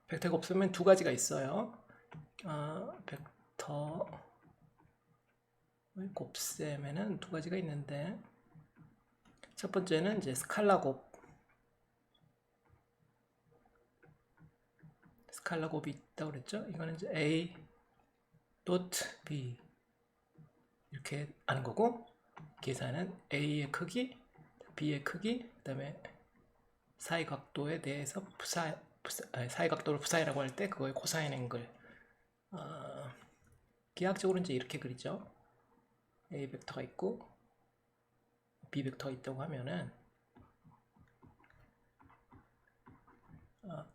벡터가 없으면 두 가지가 있어요. 벡터 곱셈에는 두 가지가 있는데, 첫 번째는 이제 스칼라 곱이 있다고 그랬죠. 이거는 이제 A dot B 이렇게 하는 거고, 계산은 A의 크기, B의 크기, 그 다음에 사이각도에 대해서 사이각도를 부사이라고 할 때 그거의 코사인 앵글. 기하학적으로 이제 이렇게 그리죠. A 벡터가 있고 B 벡터가 있다고 하면은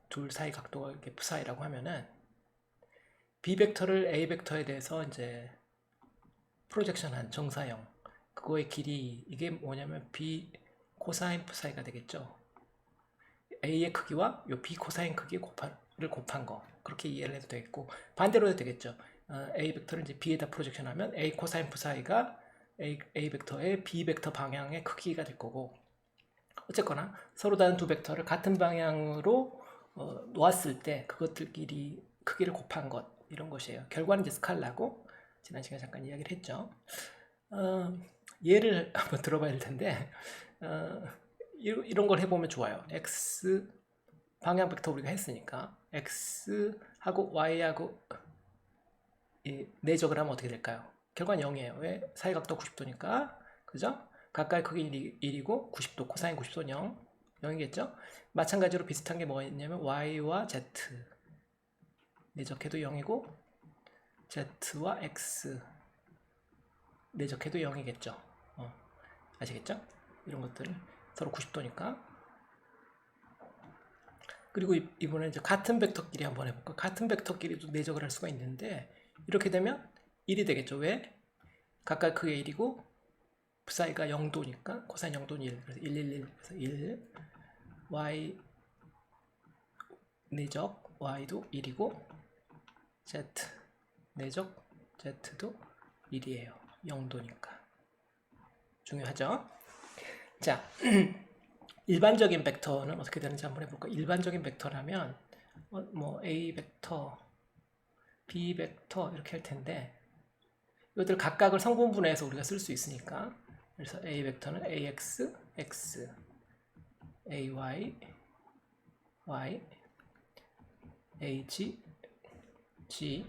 둘 사이 각도가 이렇게 부사이라고 하면은 B 벡터를 A 벡터에 대해서 이제 프로젝션한 정사형, 그거의 길이, 이게 뭐냐면 B 코사인 부사이가 되겠죠. A의 크기와 요 B 코사인 크기 를 곱한 거, 그렇게 이해를 해도 되겠고, 반대로 해도 되겠죠. A 벡터를 이제 B에다 프로젝션하면 A 코사인 부사이가 A 벡터의 B 벡터 방향의 크기가 될 거고, 어쨌거나 서로 다른 두 벡터를 같은 방향으로 놓았을 때 그것들끼리 크기를 곱한 것, 이런 것이에요. 결과는 이제 스칼라고, 지난 시간에 잠깐 이야기를 했죠. 예를 한번 들어봐야 될 텐데, 이런 걸 해보면 좋아요. x 방향 벡터 우리가 했으니까 x하고 y하고 내적을 하면 어떻게 될까요? 결과는 0이에요. 왜? 사이각도 90도니까. 그죠? 가까이 크기 1이고 90도, 코사인 90도는 0. 0이겠죠? 마찬가지로 비슷한 게 뭐가 있냐면 y와 z 내적해도 0이고 z와 x 내적해도 0이겠죠. 아시겠죠? 이런 것들은 서로 90도니까. 그리고 이번에 이제 같은 벡터끼리 한번 해볼까? 같은 벡터끼리도 내적을 할 수가 있는데, 이렇게 되면 1이 되겠죠. 왜? 가까이 크게 1이고 부사이가 0도니까 코사인 0도는 1, 그래서 111, 그래서 1, y 내적 y도 1이고 z 내적 z도 1이에요. 0도니까. 중요하죠? 자, 일반적인 벡터는 어떻게 되는지 한번 해볼까? 일반적인 벡터라면 뭐 A 벡터, B 벡터 이렇게 할 텐데, 이것들 각각을 성분분해해서 우리가 쓸 수 있으니까, 그래서 A 벡터는 AX, X, AY, Y, AG, G,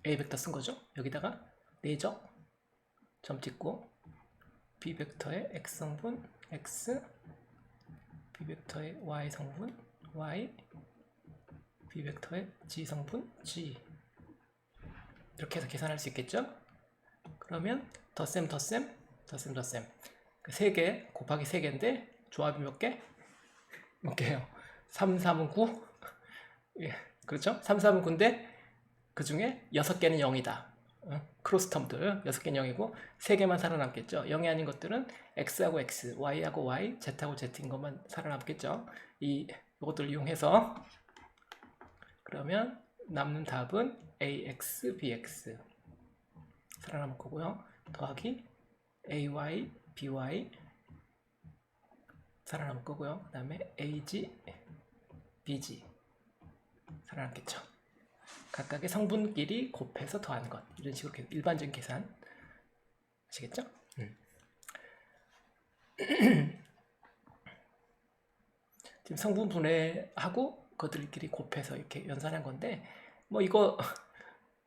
A 벡터 쓴 거죠. 여기다가 내적 점 찍고 B 벡터의 X 성분 X, B 벡터의 Y 성분 Y, B 벡터의 G 성분 G, 이렇게 해서 계산할 수 있겠죠? 그러면 덧셈 그 3개 곱하기 3개인데 조합이 몇 개? 몇 개요? 3, 3은 9? 예, 그렇죠? 3, 3은 9인데 그 중에 6개는 0이다. 크로스 텀들 6개는 0이고 3개만 살아남겠죠. 0이 아닌 것들은 X하고 X, Y하고 Y, Z하고 Z인 것만 살아남겠죠. 이것들을 이용해서 그러면 남는 답은 AX, BX 살아남을 거고요. 더하기 AY, BY 살아남을 거고요. 그 다음에 AG, BG 살아남겠죠. 각각의 성분끼리 곱해서 더하는 것, 이런 식으로 일반적인 계산 아시겠죠? 지금 성분 분해하고 그들끼리 곱해서 이렇게 연산한 건데, 뭐 이거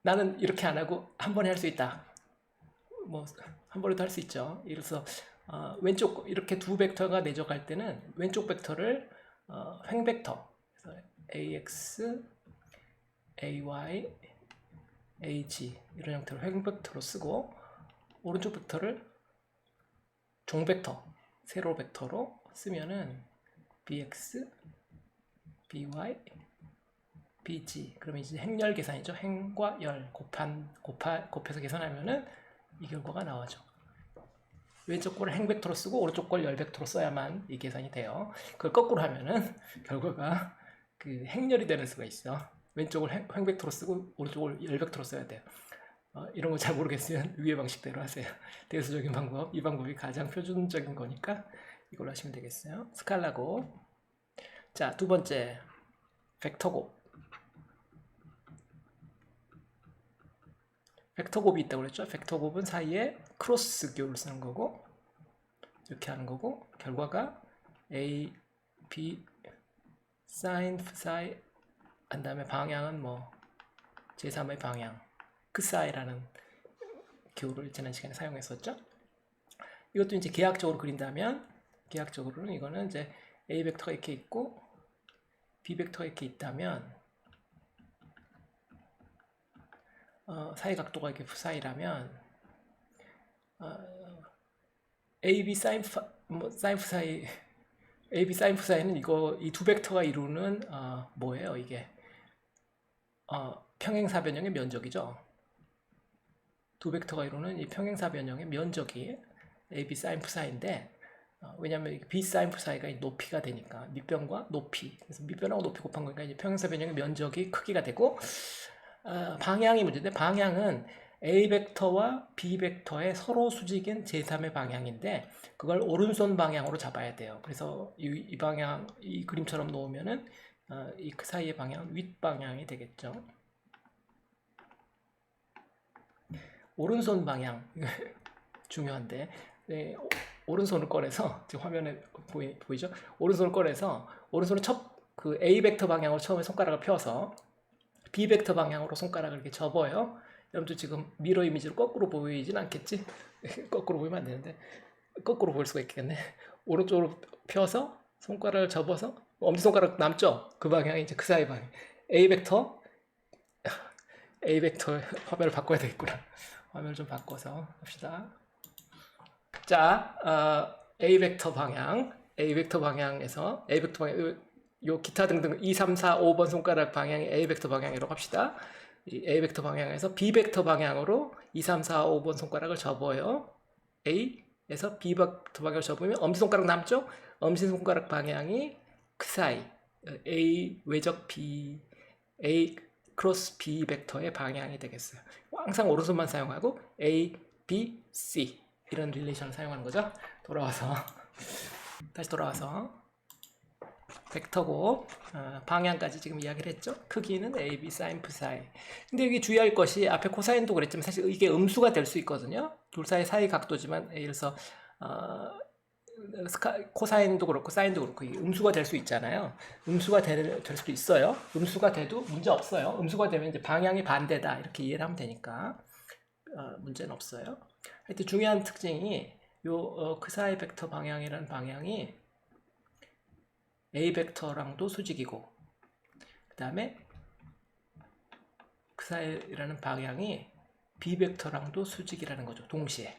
나는 이렇게 안 하고 한 번에 할 수 있다, 뭐 한 번에도 할 수 있죠. 예를 들어서 왼쪽 이렇게 두 벡터가 내적할 때는 왼쪽 벡터를 횡벡터, 그래서 AX, AY, AG 이런 형태로 횡벡터로 쓰고, 오른쪽 벡터를 종벡터, 세로 벡터로 쓰면은 BX, BY, BG, 그러면 이제 행열 계산이죠. 행과 열 곱해서 계산하면은 이 결과가 나와죠. 왼쪽 거를 행벡터로 쓰고 오른쪽 걸 열벡터로 써야만 이 계산이 돼요. 그걸 거꾸로 하면은 결과가 그 행열이 되는 수가 있어. 왼쪽을 행벡터로 쓰고 오른쪽을 열벡터로 써야 돼요. 이런 거 잘 모르겠으면 위의 방식대로 하세요. 대수적인 방법, 이 방법이 가장 표준적인 거니까 이걸로 하시면 되겠어요. 스칼라고 자, 두 번째 벡터곱. 벡터곱이 있다고 그랬죠. 벡터곱은 사이에 크로스 기호를 쓰는 거고 이렇게 하는 거고 결과가 A, B, sin, psi 한 다음에 방향은 뭐 제3의 방향 psi라는 기호를 지난 시간에 사용했었죠. 이것도 이제 계약적으로 그린다면 계약적으로는 이거는 이제 A 벡터가 이렇게 있고 B 벡터가 이렇게 있다면 사이 각도가 이렇게 psi라면 AB sin psi AB sin psi는 이거 이 두 벡터가 이루는 뭐예요 이게 평행사변형의 면적이죠. 두 벡터가 이루는 이 평행사변형의 면적이 AB sin psi인데 왜냐하면 B sin psi가 높이가 되니까 밑변과 높이 그래서 밑변하고 높이 곱한 거니까 이제 평행사변형의 면적이 크기가 되고 방향이 문제인데 방향은 A 벡터와 B 벡터의 서로 수직인 제3의 방향인데 그걸 오른손 방향으로 잡아야 돼요. 그래서 이 방향 이 그림처럼 놓으면은 이 그 사이의 방향 윗방향이 되겠죠. 오른손 방향 중요한데 네, 오른손을 꺼내서 지금 화면에 보이죠? 오른손을 꺼내서 오른손은 그 A 벡터 방향으로 처음에 손가락을 펴서 B 벡터 방향으로 손가락을 이렇게 접어요. 여러분들 지금 미러 이미지로 거꾸로 보이진 않겠지? 거꾸로 보이면 안 되는데 거꾸로 보일 수가 있겠네. 오른쪽으로 펴서 손가락을 접어서 엄지손가락 남죠? 그 방향이 이제 그 사이 방향. A 벡터 화면을 바꿔야 되겠구나. 화면을 좀 바꿔서 합시다. 자, A 벡터 방향에서 A 벡터 방향 요 기타 등등 2, 3, 4, 5번 손가락 방향이 A 벡터 방향이라고 합시다. 이 A 벡터 방향에서 B 벡터 방향으로 2, 3, 4, 5번 손가락을 접어요. A에서 B 벡터 방향을 접으면 엄지손가락 남죠? 엄지손가락 방향이 그 사이 A 외적 B A 크로스 B 벡터의 방향이 되겠어요. 항상 오른손만 사용하고 A, B, C 이런 릴레이션을 사용하는 거죠. 다시 돌아와서 벡터고 방향까지 지금 이야기를 했죠. 크기는 AB sin psi. 근데 여기 주의할 것이 앞에 코사인도 그랬지만 사실 이게 음수가 될 수 있거든요. 둘 사이 사이 각도지만 예를 들어서 코사인도 그렇고 사인도 그렇고 이게 음수가 될 수 있잖아요. 음수가 될 수도 있어요. 음수가 돼도 문제 없어요. 음수가 되면 이제 방향이 반대다 이렇게 이해를 하면 되니까 문제는 없어요. 하여튼 중요한 특징이 요 크사이 벡터 방향이라는 방향이 A 벡터랑도 수직이고 그 다음에 크사이라는 방향이 B 벡터랑도 수직이라는 거죠. 동시에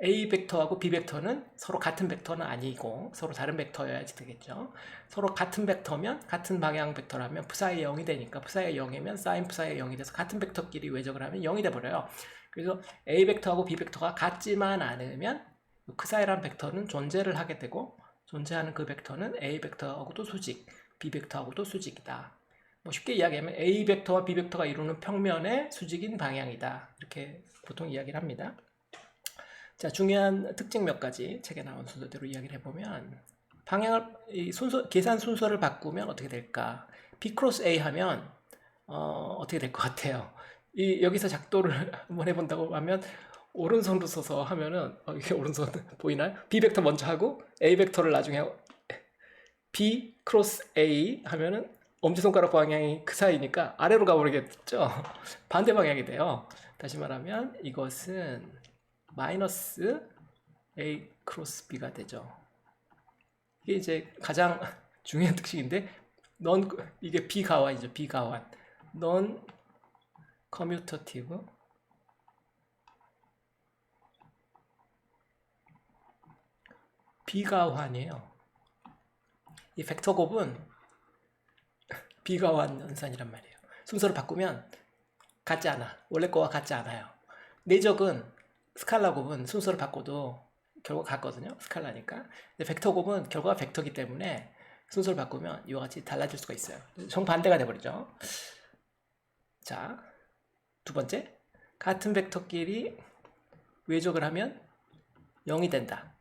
A 벡터하고 B 벡터는 서로 같은 벡터는 아니고 서로 다른 벡터여야지 되겠죠. 서로 같은 벡터면 같은 방향 벡터라면 psi가 0이 되니까 psi가 0이면 sin psi가 0이 돼서 같은 벡터끼리 외적을 하면 0이 돼버려요. 그래서 A 벡터하고 B 벡터가 같지만 않으면 크사이라는 벡터는 존재를 하게 되고 존재하는 그 벡터는 A 벡터하고도 수직, B 벡터하고도 수직이다. 뭐 쉽게 이야기하면 A 벡터와 B 벡터가 이루는 평면의 수직인 방향이다. 이렇게 보통 이야기를 합니다. 자, 중요한 특징 몇 가지 책에 나온 순서대로 이야기를 해보면 방향을 계산 순서를 바꾸면 어떻게 될까? B 크로스 A 하면 어떻게 될 것 같아요? 여기서 작도를 한번 해본다고 하면 오른손으로 써서 하면은 이게 오른손 보이나요? B 벡터 먼저 하고 A 벡터를 나중에 B 크로스 A 하면은 엄지손가락 방향이 그 사이니까 아래로 가버리겠죠? 반대 방향이 돼요. 다시 말하면 이것은 마이너스 A 크로스 B가 되죠. 이게 이제 가장 중요한 특징인데 이게 비가완이죠. 비가완. 넌 커뮤터티브 비가환이에요. 이 벡터 곱은 비가환 연산이란 말이에요. 순서를 바꾸면 같지 않아. 원래 거와 같지 않아요. 내적은 스칼라 곱은 순서를 바꿔도 결과가 같거든요. 스칼라니까. 근데 벡터 곱은 결과가 벡터기 때문에 순서를 바꾸면 이와 같이 달라질 수가 있어요. 정반대가 돼버리죠. 자, 두 번째. 같은 벡터끼리 외적을 하면 0이 된다.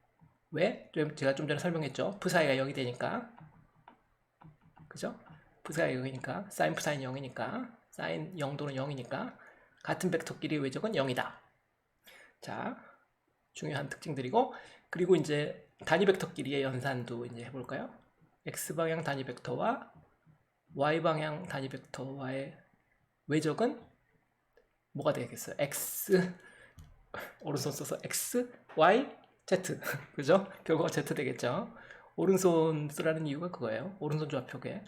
왜? 제가 좀 전에 설명했죠. psi가 0이 되니까. 그죠? 부사가 0이니까 사인 푸사인 0이니까 사인 0도는 0이니까 같은 벡터끼리 외적은 0이다. 자, 중요한 특징들이고, 그리고 이제 단위 벡터끼리의 연산도 이제 해볼까요? x방향 단위 벡터와 y방향 단위 벡터와의 외적은 뭐가 되겠어요? x 오른손 써서 x, y, z 그죠? 결과가 z 되겠죠? 오른손 쓰라는 이유가 그거예요. 오른손 좌표계.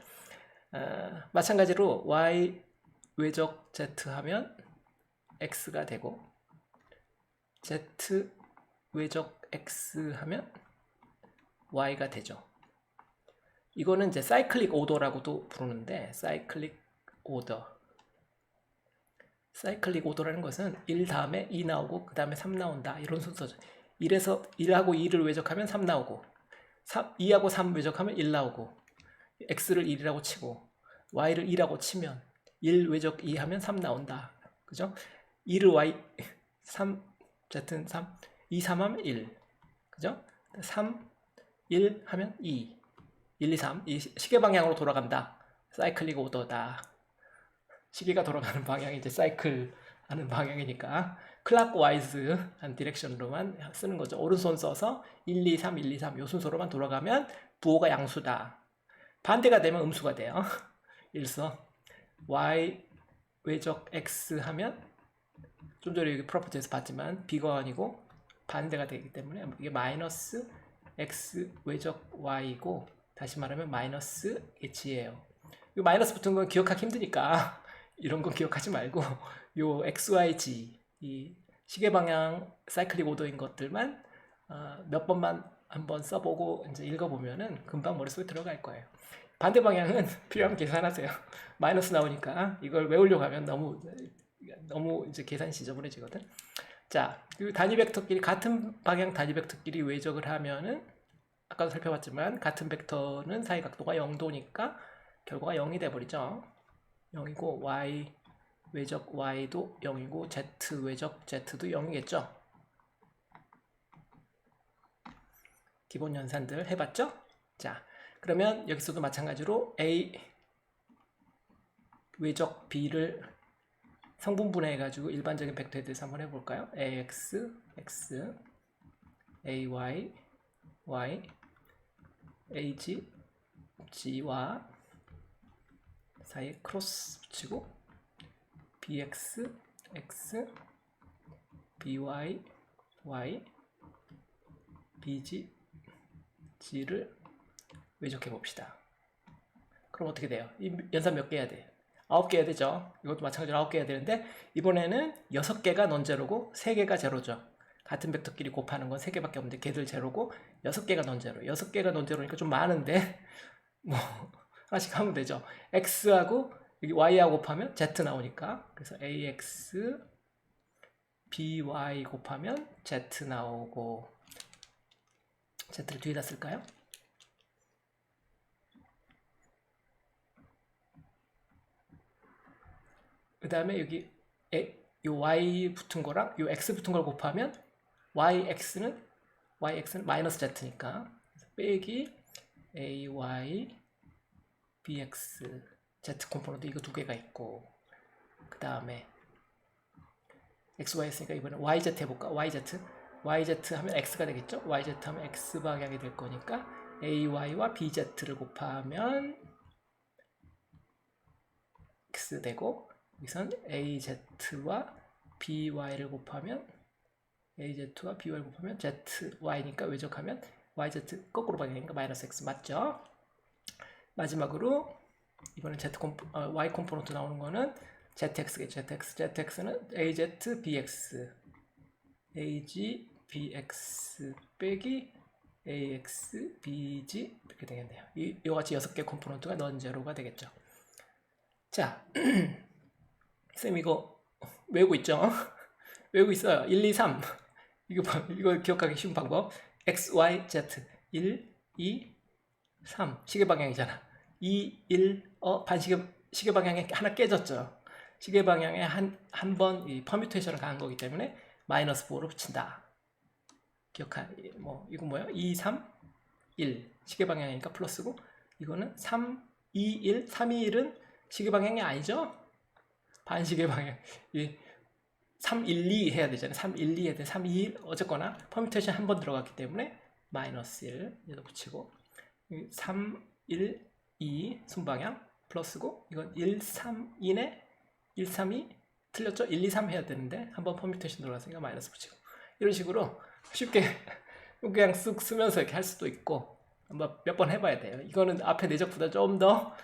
마찬가지로 y 외적 z 하면 x가 되고 z 외적 x 하면 y가 되죠. 이거는 이제 사이클릭 오더라고도 부르는데, 사이클릭 오더라는 것은 1 다음에 2 나오고 그 다음에 3 나온다, 이런 순서죠. 1하고 2를 외적하면 3 나오고 2하고 3 외적하면 1 나오고, x를 1이라고 치고 y를 2라고 치면 1 외적 2 하면 3 나온다, 그죠? 2를 y 3 z는 3 2 3 하면 1, 그죠? 3 1 하면 2 1 2 3 이 시계 방향으로 돌아간다. 사이클릭 오더다. 시계가 돌아가는 방향이 이제 사이클 하는 방향이니까 클락와이즈 한 디렉션으로만 쓰는 거죠. 오른손 써서 1 2 3 1 2 3 요 순서로만 돌아가면 부호가 양수다. 반대가 되면 음수가 돼요. 일서 y 외적 x 하면 좀 전에 여기 프로퍼티에서 봤지만 b가 아니고 반대가 되기 때문에 이게 마이너스 x 외적 y이고, 다시 말하면 마이너스 h예요. 이 마이너스 붙은 건 기억하기 힘드니까 이런 건 기억하지 말고 요 x, y, g 이 시계 방향 사이클릭 오더인 것들만 몇 번만 한번 써보고 이제 읽어보면은 금방 머릿속에 들어갈 거예요. 반대 방향은 필요하면 계산하세요. 마이너스 나오니까 이걸 외우려고 하면 너무 이제 계산이 지저분해지거든. 자, 그 단위 벡터끼리 같은 방향 단위 벡터끼리 외적을 하면은 아까도 살펴봤지만 같은 벡터는 사이각도가 0도니까 결과가 0이 돼버리죠. 0이고 y 외적 y도 0이고 z 외적 z도 0이겠죠. 기본 연산들 해봤죠? 자, 그러면 여기서도 마찬가지로 a 외적 b를 성분분해 해가지고 일반적인 벡터에 대해서 한번 해볼까요? ax, x, ay, y, ag, g와 사이에 크로스 붙이고 bx, x, by, y, bg, g를 외적해 봅시다. 그럼 어떻게 돼요? 이 연산 몇 개 해야 돼? 9개 해야 되죠. 이것도 마찬가지로 9개 해야 되는데, 이번에는 6개가 넌제로고 3개가 제로죠. 같은 벡터끼리 곱하는 건 3개밖에 없는데 걔들 제로고 6개가 넌제로. 6개가 넌제로니까 좀 많은데 뭐 하나씩 하면 되죠. x하고 여기 y하고 곱하면 z 나오니까, 그래서 ax by 곱하면 z 나오고, z를 뒤에다 쓸까요? 그 다음에 여기 요 y 붙은 거랑 요 x 붙은 걸 곱하면 yx는 마이너스 z니까 빼기 ay bx z 컴포넌트 이거 두 개가 있고, 그 다음에 xy 했으니까 이번엔 yz 해볼까? yz 하면 x가 되겠죠? yz 하면 x 방향이 될 거니까 ay와 bz를 곱하면 x 되고, 여기선 az와 by를 곱하면 az와 by를 곱하면 zy니까 외적하면 yz 거꾸로 방향이니까 마이너스 x 맞죠? 마지막으로 이번엔 y 컴포넌트 나오는 거는 zx겠죠. zx는 az bx bx 빼기 ax bg 이렇게 되겠네요. 이같이 6개 컴포넌트가 넌제로가 되겠죠. 자, 쌤 이거 외우고 있죠? 외우고 있어요. 1, 2, 3 이거 기억하기 쉬운 방법. x, y, z 1, 2, 3 시계 방향이잖아. 2, 1, 시계 방향에 하나 깨졌죠. 시계 방향에 한 번 이 퍼뮤테이션을 가한 거기 때문에 마이너스 4로 붙인다. 이건 뭐예요? 2, 3, 1 시계 방향이니까 플러스고, 이거는 3, 2, 1, 3, 2, 1은 시계방향이 아니죠? 반시계 방향. 이 3, 1, 2 해야 되잖아요. 3, 1, 2 해야 돼. 3, 2, 1 어쨌거나 퍼뮤테이션 한 번 들어갔기 때문에 마이너스 1 여기다 붙이고 3, 1, 2 순방향 플러스고 이건 1, 3, 2네 1, 3, 2 틀렸죠? 1, 2, 3 해야 되는데 한번 퍼뮤테이션 들어갔으니까 마이너스 붙이고 이런 식으로 쉽게 그냥 쓱 쓰면서 이렇게 할 수도 있고 한번 몇 번 해봐야 돼요. 이거는 앞에 내적보다 좀 더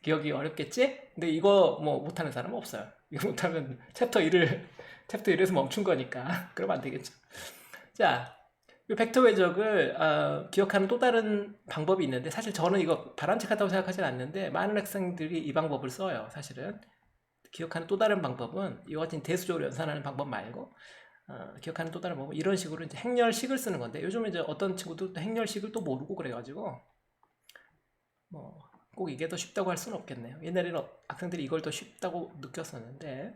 기억이 어렵겠지? 근데 이거 뭐 못하는 사람은 없어요. 이거 못하면 챕터 1에서 멈춘 거니까 그러면 안 되겠죠. 자, 이 벡터 외적을 기억하는 또 다른 방법이 있는데 사실 저는 이거 바람직하다고 생각하진 않는데 많은 학생들이 이 방법을 써요. 사실은 기억하는 또 다른 방법은 이와 같은 대수적으로 연산하는 방법 말고 기억하는 또 다른 방법은 이런 식으로 이제 행렬식을 쓰는 건데 요즘에 이제 어떤 친구도 행렬식을 또 모르고 그래가지고 뭐 꼭 이게 더 쉽다고 할 수는 없겠네요. 옛날에는 학생들이 이걸 더 쉽다고 느꼈었는데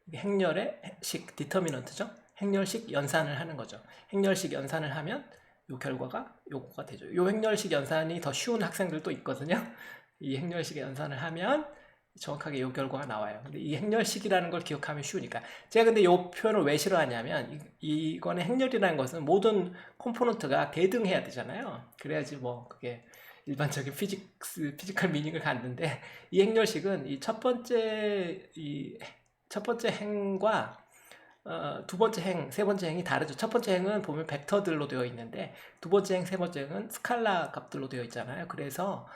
이게 행렬의 식 디터미넌트죠. 행렬식 연산을 하는 거죠. 행렬식 연산을 하면 요 결과가 요거가 되죠. 요 행렬식 연산이 더 쉬운 학생들도 있거든요. 이 행렬식 연산을 하면 정확하게 요 결과가 나와요. 근데 이 행렬식이라는 걸 기억하면 쉬우니까. 제가 근데 요 표현을 왜 싫어하냐면 이거는 행렬이라는 것은 모든 컴포넌트가 대등해야 되잖아요. 그래야지 뭐 그게 일반적인 피지컬 미닝을 갖는데 이 행렬식은 이 첫 번째 행과 두 번째 행, 세 번째 행이 다르죠. 첫 번째 행은 보면 벡터들로 되어 있는데 두 번째 행, 세 번째 행은 스칼라 값들로 되어 있잖아요. 그래서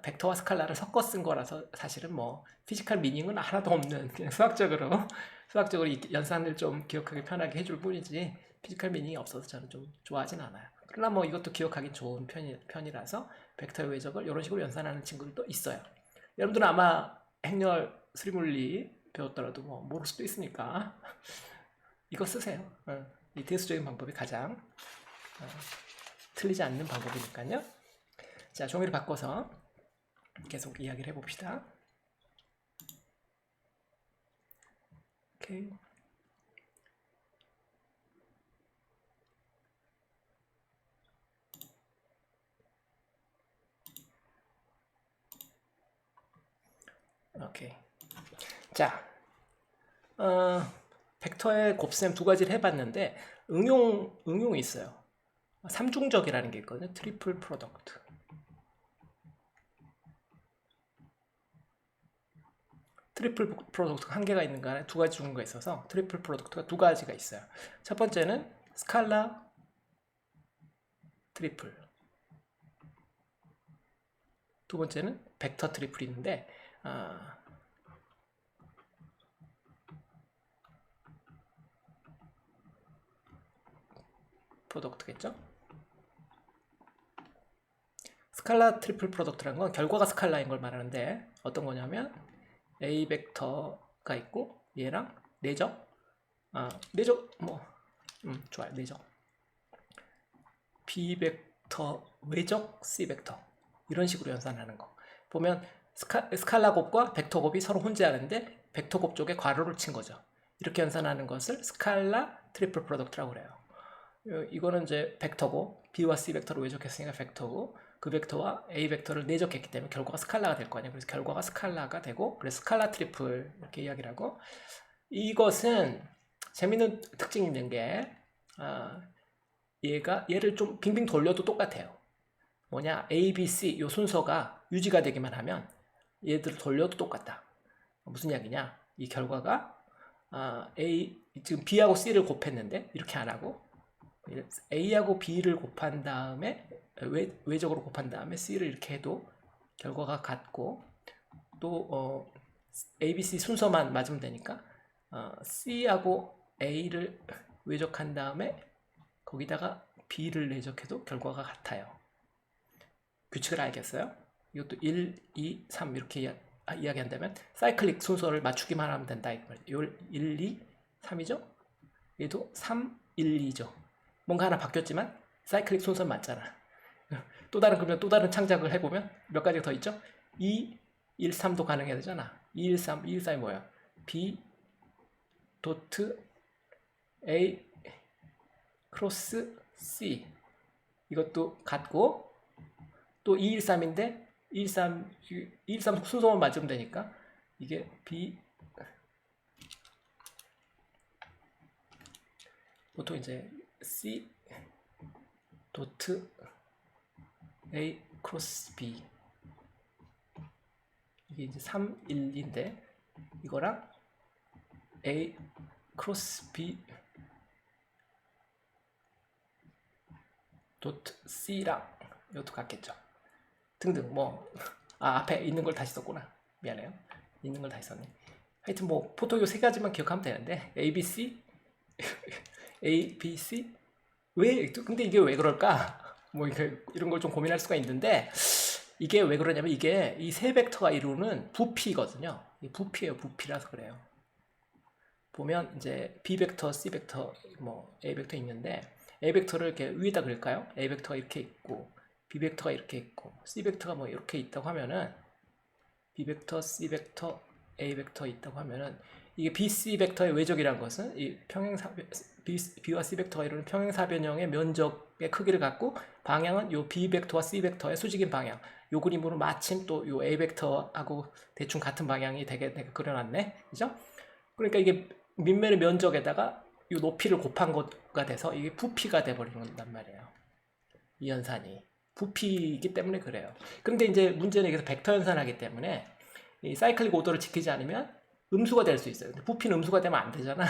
벡터와 스칼라를 섞어 쓴 거라서 사실은 뭐 피지컬 미닝은 하나도 없는 그냥 수학적으로 이 연산을 좀 기억하기 편하게 해줄 뿐이지 피지컬 미닝이 없어서 저는 좀 좋아하진 않아요. 그러나 뭐 이것도 기억하기 좋은 편이라서 벡터의 외적을 이런 식으로 연산하는 친구들도 있어요. 여러분들은 아마 행렬 수리물리 배웠더라도 뭐 모를 수도 있으니까 이거 쓰세요. 이 대수적인 방법이 가장 틀리지 않는 방법이니까요. 자, 종이를 바꿔서 계속 이야기를 해봅시다. 오케이. 오케이. 자, 벡터의 곱셈 두 가지를 해봤는데 응용이 있어요. 삼중적이라는 게 있거든요. 트리플 프로덕트. 트리플 프로덕트가 한 개가 있는 거 안에 두 가지 중가 있어서 트리플 프로덕트가 두 가지가 있어요. 첫 번째는 스칼라 트리플. 두 번째는 벡터 트리플인데 프로덕트겠죠? 스칼라 트리플 프로덕트라는 건 결과가 스칼라인 걸 말하는데 어떤 거냐면 A 벡터가 있고 얘랑 내적 내적 뭐 좋아요. 내적 B 벡터 외적 C 벡터 이런 식으로 연산하는 거 보면 스칼라 곱과 벡터 곱이 서로 혼재하는데 벡터 곱 쪽에 괄호를 친 거죠. 이렇게 연산하는 것을 스칼라 트리플 프로덕트라고 그래요. 이거는 이제 벡터고 B와 C 벡터를 외적했으니까 벡터고 그 벡터와 A 벡터를 내적했기 때문에 결과가 스칼라가 될 거 아니에요. 그래서 결과가 스칼라가 되고 그래서 스칼라 트리플 이렇게 이야기를 하고 이것은 재밌는 특징이 있는 게 얘를 좀 빙빙 돌려도 똑같아요. 뭐냐 A, B, C 요 순서가 유지가 되기만 하면 얘들을 돌려도 똑같다. 무슨 이야기냐 이 결과가 지금 B하고 C를 곱했는데 이렇게 안 하고 A하고 B를 곱한 다음에 외적으로 곱한 다음에 C를 이렇게 해도 결과가 같고 또 A, B, C 순서만 맞으면 되니까 C하고 A를 외적한 다음에 거기다가 B를 내적해도 결과가 같아요. 규칙을 알겠어요? 이것도 1, 2, 3 이렇게 이야기한다면 사이클릭 순서를 맞추기만 하면 된다. 1, 2, 3이죠? 얘도 3, 1, 2죠. 뭔가 하나 바뀌었지만 사이클릭 순서는 맞잖아. 그러면 또 다른 창작을 해보면 몇 가지가 더 있죠? 2, 1, 3도 가능해야 되잖아. 2, 1, 3, 2, 1, 3이 뭐야? B 도트 A 크로스 C 이것도 같고 또 213인데 213 순서만 맞으면 되니까 이게 B 보통 이제 C 도트 A 크로스 B 이게 이제 3, 1인데 이거랑 A 크로스 B 도트 C랑 이것도 같겠죠. 등등 뭐 앞에 있는 걸 다시 썼구나. 미안해요. 있는 걸 다시 썼네. 하여튼 뭐 보통 이 세 가지만 기억하면 되는데 A, B, C A, B, C 왜 근데 이게 왜 그럴까? 뭐 이런 걸 좀 고민할 수가 있는데 이게 왜 그러냐면 이게 이 세 벡터가 이루는 부피거든요. 이 부피예요. 부피라서 그래요. 보면 이제 B 벡터, C 벡터, 뭐 A 벡터 있는데 A 벡터를 이렇게 위에다 그릴까요? A 벡터가 이렇게 있고 B 벡터가 이렇게 있고 C 벡터가 뭐 이렇게 있다고 하면은 B 벡터, C 벡터, A 벡터 있다고 하면은 이게 BC 벡터의 외적이라는 것은 이 B와 C 벡터가 이루는 평행사변형의 면적의 크기를 갖고 방향은 요 B 벡터와 C 벡터의 수직인 방향. 요 그림으로 마침 또 요 A 벡터하고 대충 같은 방향이 되게 내가 그려놨네, 그죠? 그러니까 이게 밑면의 면적에다가 요 높이를 곱한 거가 돼서 이게 부피가 돼버리는 말이에요. 이 연산이 부피이기 때문에 그래요. 그런데 이제 문제는 여기서 벡터 연산하기 때문에 이 사이클릭 오더를 지키지 않으면 음수가 될 수 있어요. 근데 부피는 음수가 되면 안 되잖아.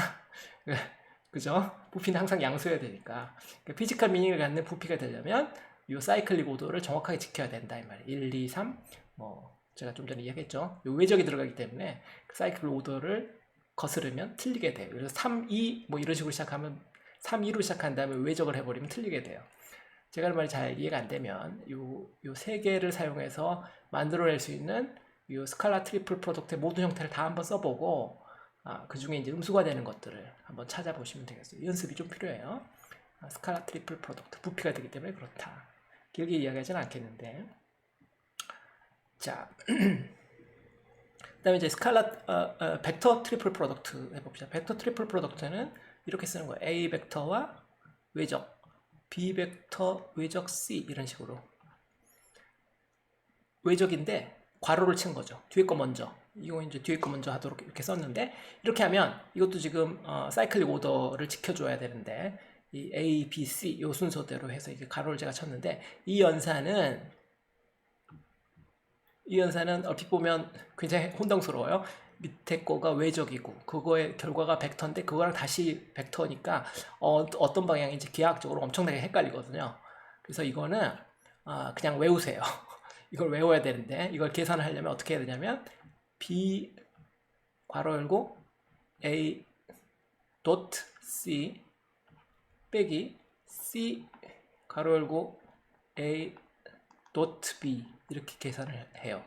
그죠? 부피는 항상 양수여야 되니까. 그러니까 피지컬 미닝을 갖는 부피가 되려면 이 사이클릭 오더를 정확하게 지켜야 된다 이 말이에요. 1, 2, 3. 뭐 제가 좀 전에 이야기했죠. 이 외적이 들어가기 때문에 그 사이클릭 오더를 거스르면 틀리게 돼요. 그래서 3, 2 뭐 이런 식으로 시작하면 3, 2로 시작한 다음에 외적을 해버리면 틀리게 돼요. 제가 하는 말이 잘 이해가 안 되면 요 세 개를 사용해서 만들어낼 수 있는 요 스칼라 트리플 프로덕트의 모든 형태를 다 한번 써보고 그 중에 이제 음수가 되는 것들을 한번 찾아보시면 되겠어요. 연습이 좀 필요해요. 스칼라 트리플 프로덕트 부피가 되기 때문에 그렇다. 길게 이야기하지는 않겠는데 자 그다음에 이제 스칼라 벡터 트리플 프로덕트 해봅시다. 벡터 트리플 프로덕트는 이렇게 쓰는 거예요. A 벡터와 외적 B 벡터 외적 C 이런 식으로 외적인데 괄호를 친 거죠. 뒤에 거 먼저. 이거 이제 뒤에 거 먼저 하도록 이렇게 썼는데 이렇게 하면 이것도 지금 사이클릭 오더를 지켜줘야 되는데 이 A, B, C 요 순서대로 해서 이제 괄호를 제가 쳤는데 이 연산은 얼핏 보면 굉장히 혼동스러워요. 밑에 거가 외적이고 그거의 결과가 벡터인데 그거랑 다시 벡터니까 어떤 방향인지 기하학적으로 엄청나게 헷갈리거든요. 그래서 이거는 그냥 외우세요. 이걸 외워야 되는데 이걸 계산을 하려면 어떻게 해야 되냐면 B 괄호 열고 A 도트 C 빼기 C 괄호 열고 A 도트 B 이렇게 계산을 해요.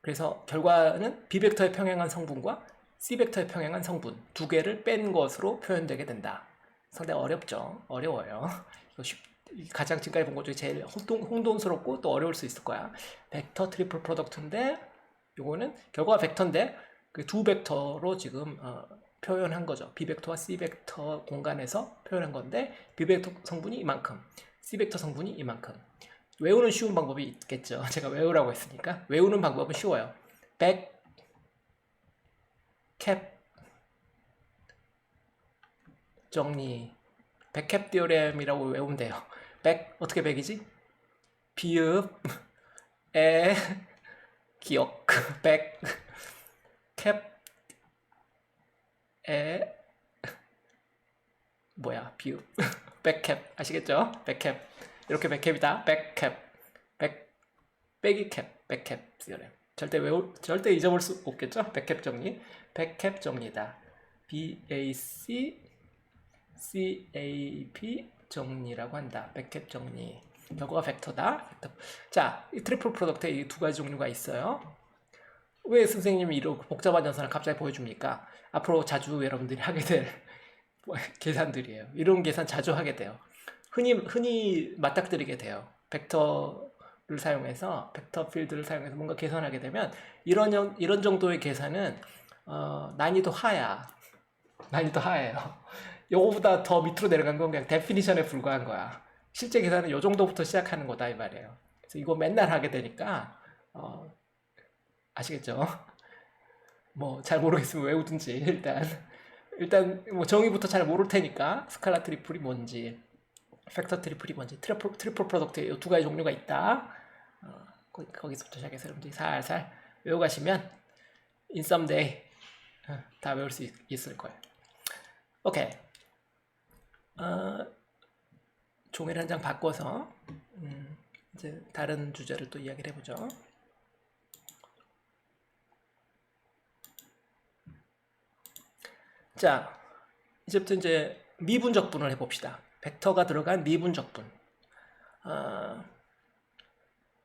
그래서 결과는 B 벡터의 평행한 성분과 C 벡터의 평행한 성분 두 개를 뺀 것으로 표현되게 된다. 상당히 어렵죠? 어려워요. 이거 가장 지금까지 본 것 중에 제일 혼돈스럽고 또 어려울 수 있을 거야. 벡터 트리플 프로덕트인데 요거는 결과가 벡터인데 그 두 벡터로 지금 표현한 거죠. B 벡터와 C 벡터 공간에서 표현한 건데 B 벡터 성분이 이만큼, C 벡터 성분이 이만큼. 외우는 쉬운 방법이 있겠죠. 제가 외우라고 했으니까 외우는 방법은 쉬워요. 백, 캡, 정리, 백캡 디오렘이라고 외우면 돼요. 백 어떻게 백이지? 비읍, 에, 기억, 백, 캡, 에, 뭐야 비읍, 백캡 아시겠죠? 백캡 이렇게 백캡이다. 백캡, 빼기 캡, 백캡 디오렘. 절대 잊어볼 수 없겠죠? 백캡 정리, 백캡 정리다. BAC, CAP 정리라고 한다. 백캡 정리. 결과가 벡터다. 자, 이 트리플 프로덕트에 이 두 가지 종류가 있어요. 왜 선생님이 이런 복잡한 연산을 갑자기 보여줍니까? 앞으로 자주 여러분들이 하게 될 계산들이에요. 이런 계산 자주 하게 돼요. 흔히 맞닥뜨리게 돼요. 벡터를 사용해서 벡터 필드를 사용해서 뭔가 계산하게 되면 이런 정도의 계산은 난이도 하야. 난이도 하예요. 요거보다 더 밑으로 내려간 건 그냥 데피니션에 불과한 거야. 실제 계산은 요 정도부터 시작하는 거다 이 말이에요. 그래서 이거 맨날 하게 되니까 어, 아시겠죠? 뭐 잘 모르겠으면 외우든지 일단 뭐 정의부터 잘 모를 테니까 스칼라 트리플이 뭔지 팩터 트리플이 뭔지 트리플 프로덕트 이 두 가지 종류가 있다. 거기서부터 시작해서 여러분들이 살살 외워가시면 in some day 다 외울 수 있을 거예요. 오케이. 종이를 한 장 바꿔서 이제 다른 주제를 또 이야기를 해보죠. 자, 이제부터 이제 미분적분을 해봅시다. 벡터가 들어간 미분적분.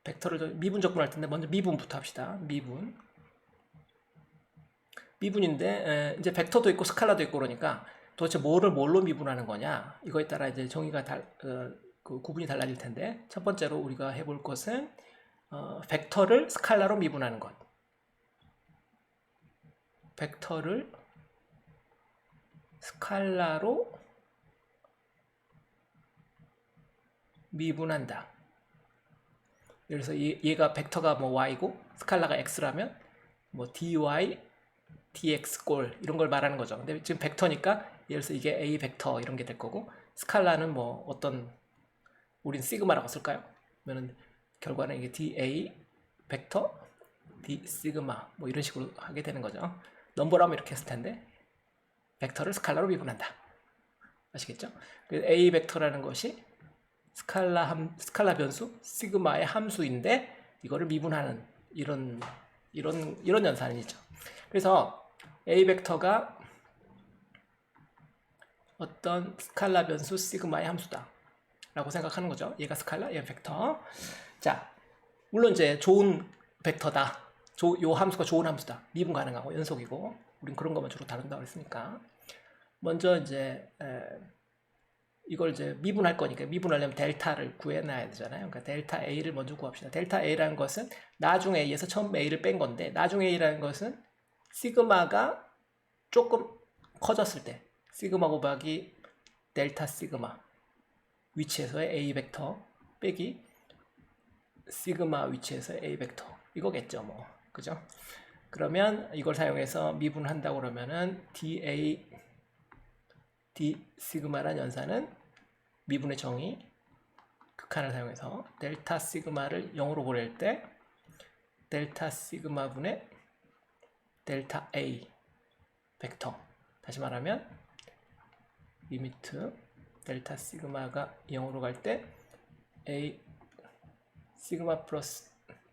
벡터를 미분적분 할 텐데 먼저 미분부터 합시다. 미분인데 이제 벡터도 있고 스칼라도 있고 그러니까 도대체 뭐를 뭘로 미분하는 거냐 이거에 따라 이제 정의가 그 구분이 달라질 텐데 첫 번째로 우리가 해볼 것은 벡터를 스칼라로 미분하는 것. 벡터를 스칼라로 미분한다. 그래서 얘가 벡터가 뭐 y고 스칼라가 x라면 뭐 dy, dx 꼴 이런 걸 말하는 거죠. 근데 지금 벡터니까 예를 들어서 이게 a 벡터 이런 게 될 거고 스칼라는 뭐 어떤 우린 시그마라고 쓸까요? 그러면 결과는 이게 dA 벡터 d 시그마 뭐 이런 식으로 하게 되는 거죠. 넘버라면 이렇게 했을 텐데 벡터를 스칼라로 미분한다. 아시겠죠? a 벡터라는 것이 스칼라 변수 시그마의 함수인데 이거를 미분하는 이런 연산이죠. 그래서 a 벡터가 어떤 스칼라 변수 시그마의 함수다 라고 생각하는 거죠. 얘가 스칼라, 얘가 벡터. 자, 물론 이제 좋은 벡터다. 요 함수가 좋은 함수다. 미분 가능하고 연속이고 우린 그런 것만 주로 다룬다고 했으니까 먼저 이제 이걸 이제 미분할 거니까 미분하려면 델타를 구해놔야 되잖아요. 그러니까 델타 A를 먼저 구합시다. 델타 A라는 것은 나중 A에서 처음 A를 뺀 건데 나중 A라는 것은 시그마가 조금 커졌을 때 시그마 곱하기 델타 시그마 위치에서의 A 벡터 빼기 시그마 위치에서의 A 벡터 이거겠죠 뭐 그죠? 그러면 이걸 사용해서 미분한다고 그러면은 dA d 시그마란 연산은 미분의 정의 극한을 사용해서 델타 시그마를 0으로 보낼 때 델타 시그마 분의 델타 A 벡터 다시 말하면 리미트 델타 시그마가 0으로 갈 때 A 시그마 플러스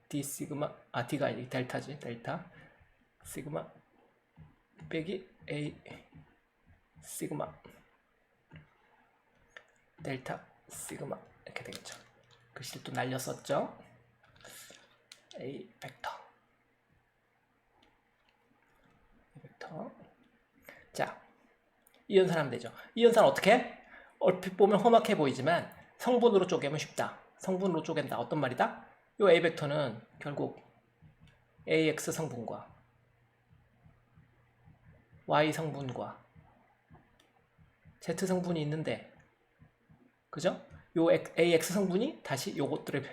D 시그마 D가 아니지 델타지 델타 시그마 빼기 A 시그마 델타 시그마 이렇게 되겠죠. 글씨를 또 날렸었죠. A 벡터 자, 이 연산하면 되죠. 이 연산 어떻게 해? 얼핏 보면 험악해 보이지만 성분으로 쪼개면 쉽다. 성분으로 쪼갠다. 어떤 말이다? 이 A 벡터는 결국 AX 성분과 Y 성분과 Z 성분이 있는데 그죠? 요 AX 성분이 다시 요것들에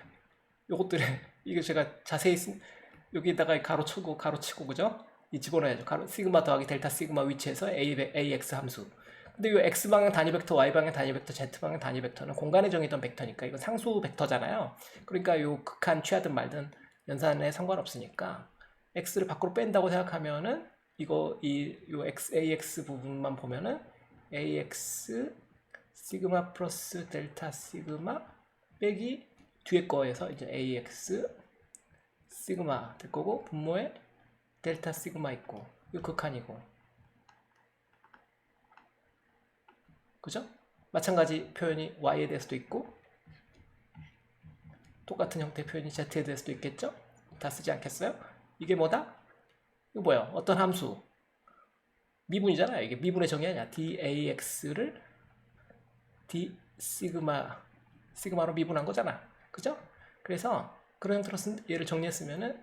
이거 제가 자세히 여기다가 가로치고 그죠? 이 집어넣어야죠. 시그마 더하기 델타 시그마 위치에서 AX 함수. 근데 이 X방향 단위 벡터, Y방향 단위 벡터, Z방향 단위 벡터는 공간에 정의던 벡터니까 이건 상수 벡터잖아요. 그러니까 이 극한 취하든 말든 연산에 상관없으니까 X를 밖으로 뺀다고 생각하면은 요 AX 부분만 보면은 AX 시그마 플러스 델타 시그마 빼기 뒤에 거에서 이제 AX 시그마 될 거고 분모에 델타 시그마 있고 이거 극한이고 그죠? 마찬가지 표현이 Y에 대해서도 있고 똑같은 형태의 표현이 Z에 대해서도 있겠죠? 다 쓰지 않겠어요? 이게 뭐다? 이거 뭐야? 어떤 함수 미분이잖아요. 이게 미분의 정의 아니야. DAX를 D 시그마로 미분한 거잖아. 그죠? 그래서 그런 형태로 얘를 정리했으면은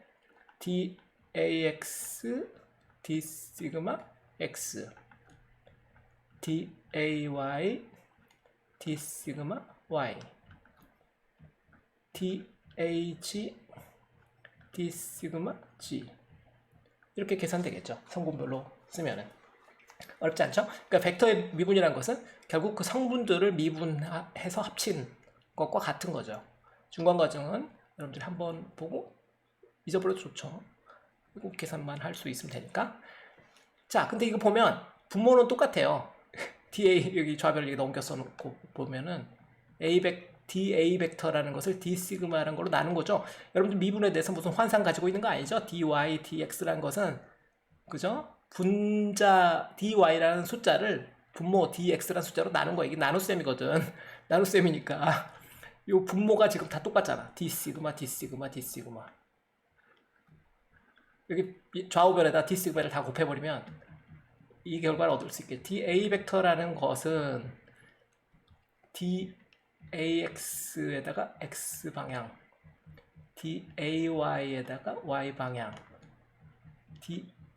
DAX D 시그마 X dy d 시그마 y dh d 시그마 g 이렇게 계산되겠죠. 성분별로 쓰면은 어렵지 않죠? 그러니까 벡터의 미분이라는 것은 결국 그 성분들을 미분해서 합친 것과 같은 거죠. 중간 과정은 여러분들이 한번 보고 잊어버려도 좋죠. 그리고 계산만 할 수 있으면 되니까. 자, 근데 이거 보면 분모는 똑같아요. dA 여기 좌변을 여기 넘겨 써놓고 보면은 dA 벡터라는 것을 d 시그마라는 걸로 나눈 거죠. 여러분들 미분에 대해서 무슨 환상 가지고 있는 거 아니죠? dy, dx라는 것은 그죠? 분자 dy라는 숫자를 분모 dx라는 숫자로 나눈 거야. 이게 나눗셈이거든. 나눗셈이니까 이 분모가 지금 다 똑같잖아. d 시그마, d 시그마, d 시그마. 여기 좌우변에다 d 시그마를 다 곱해버리면 이 결과를 얻을 수 있게 dA 벡터라는 것은 dax에다가 x 방향, day에다가 y 방향,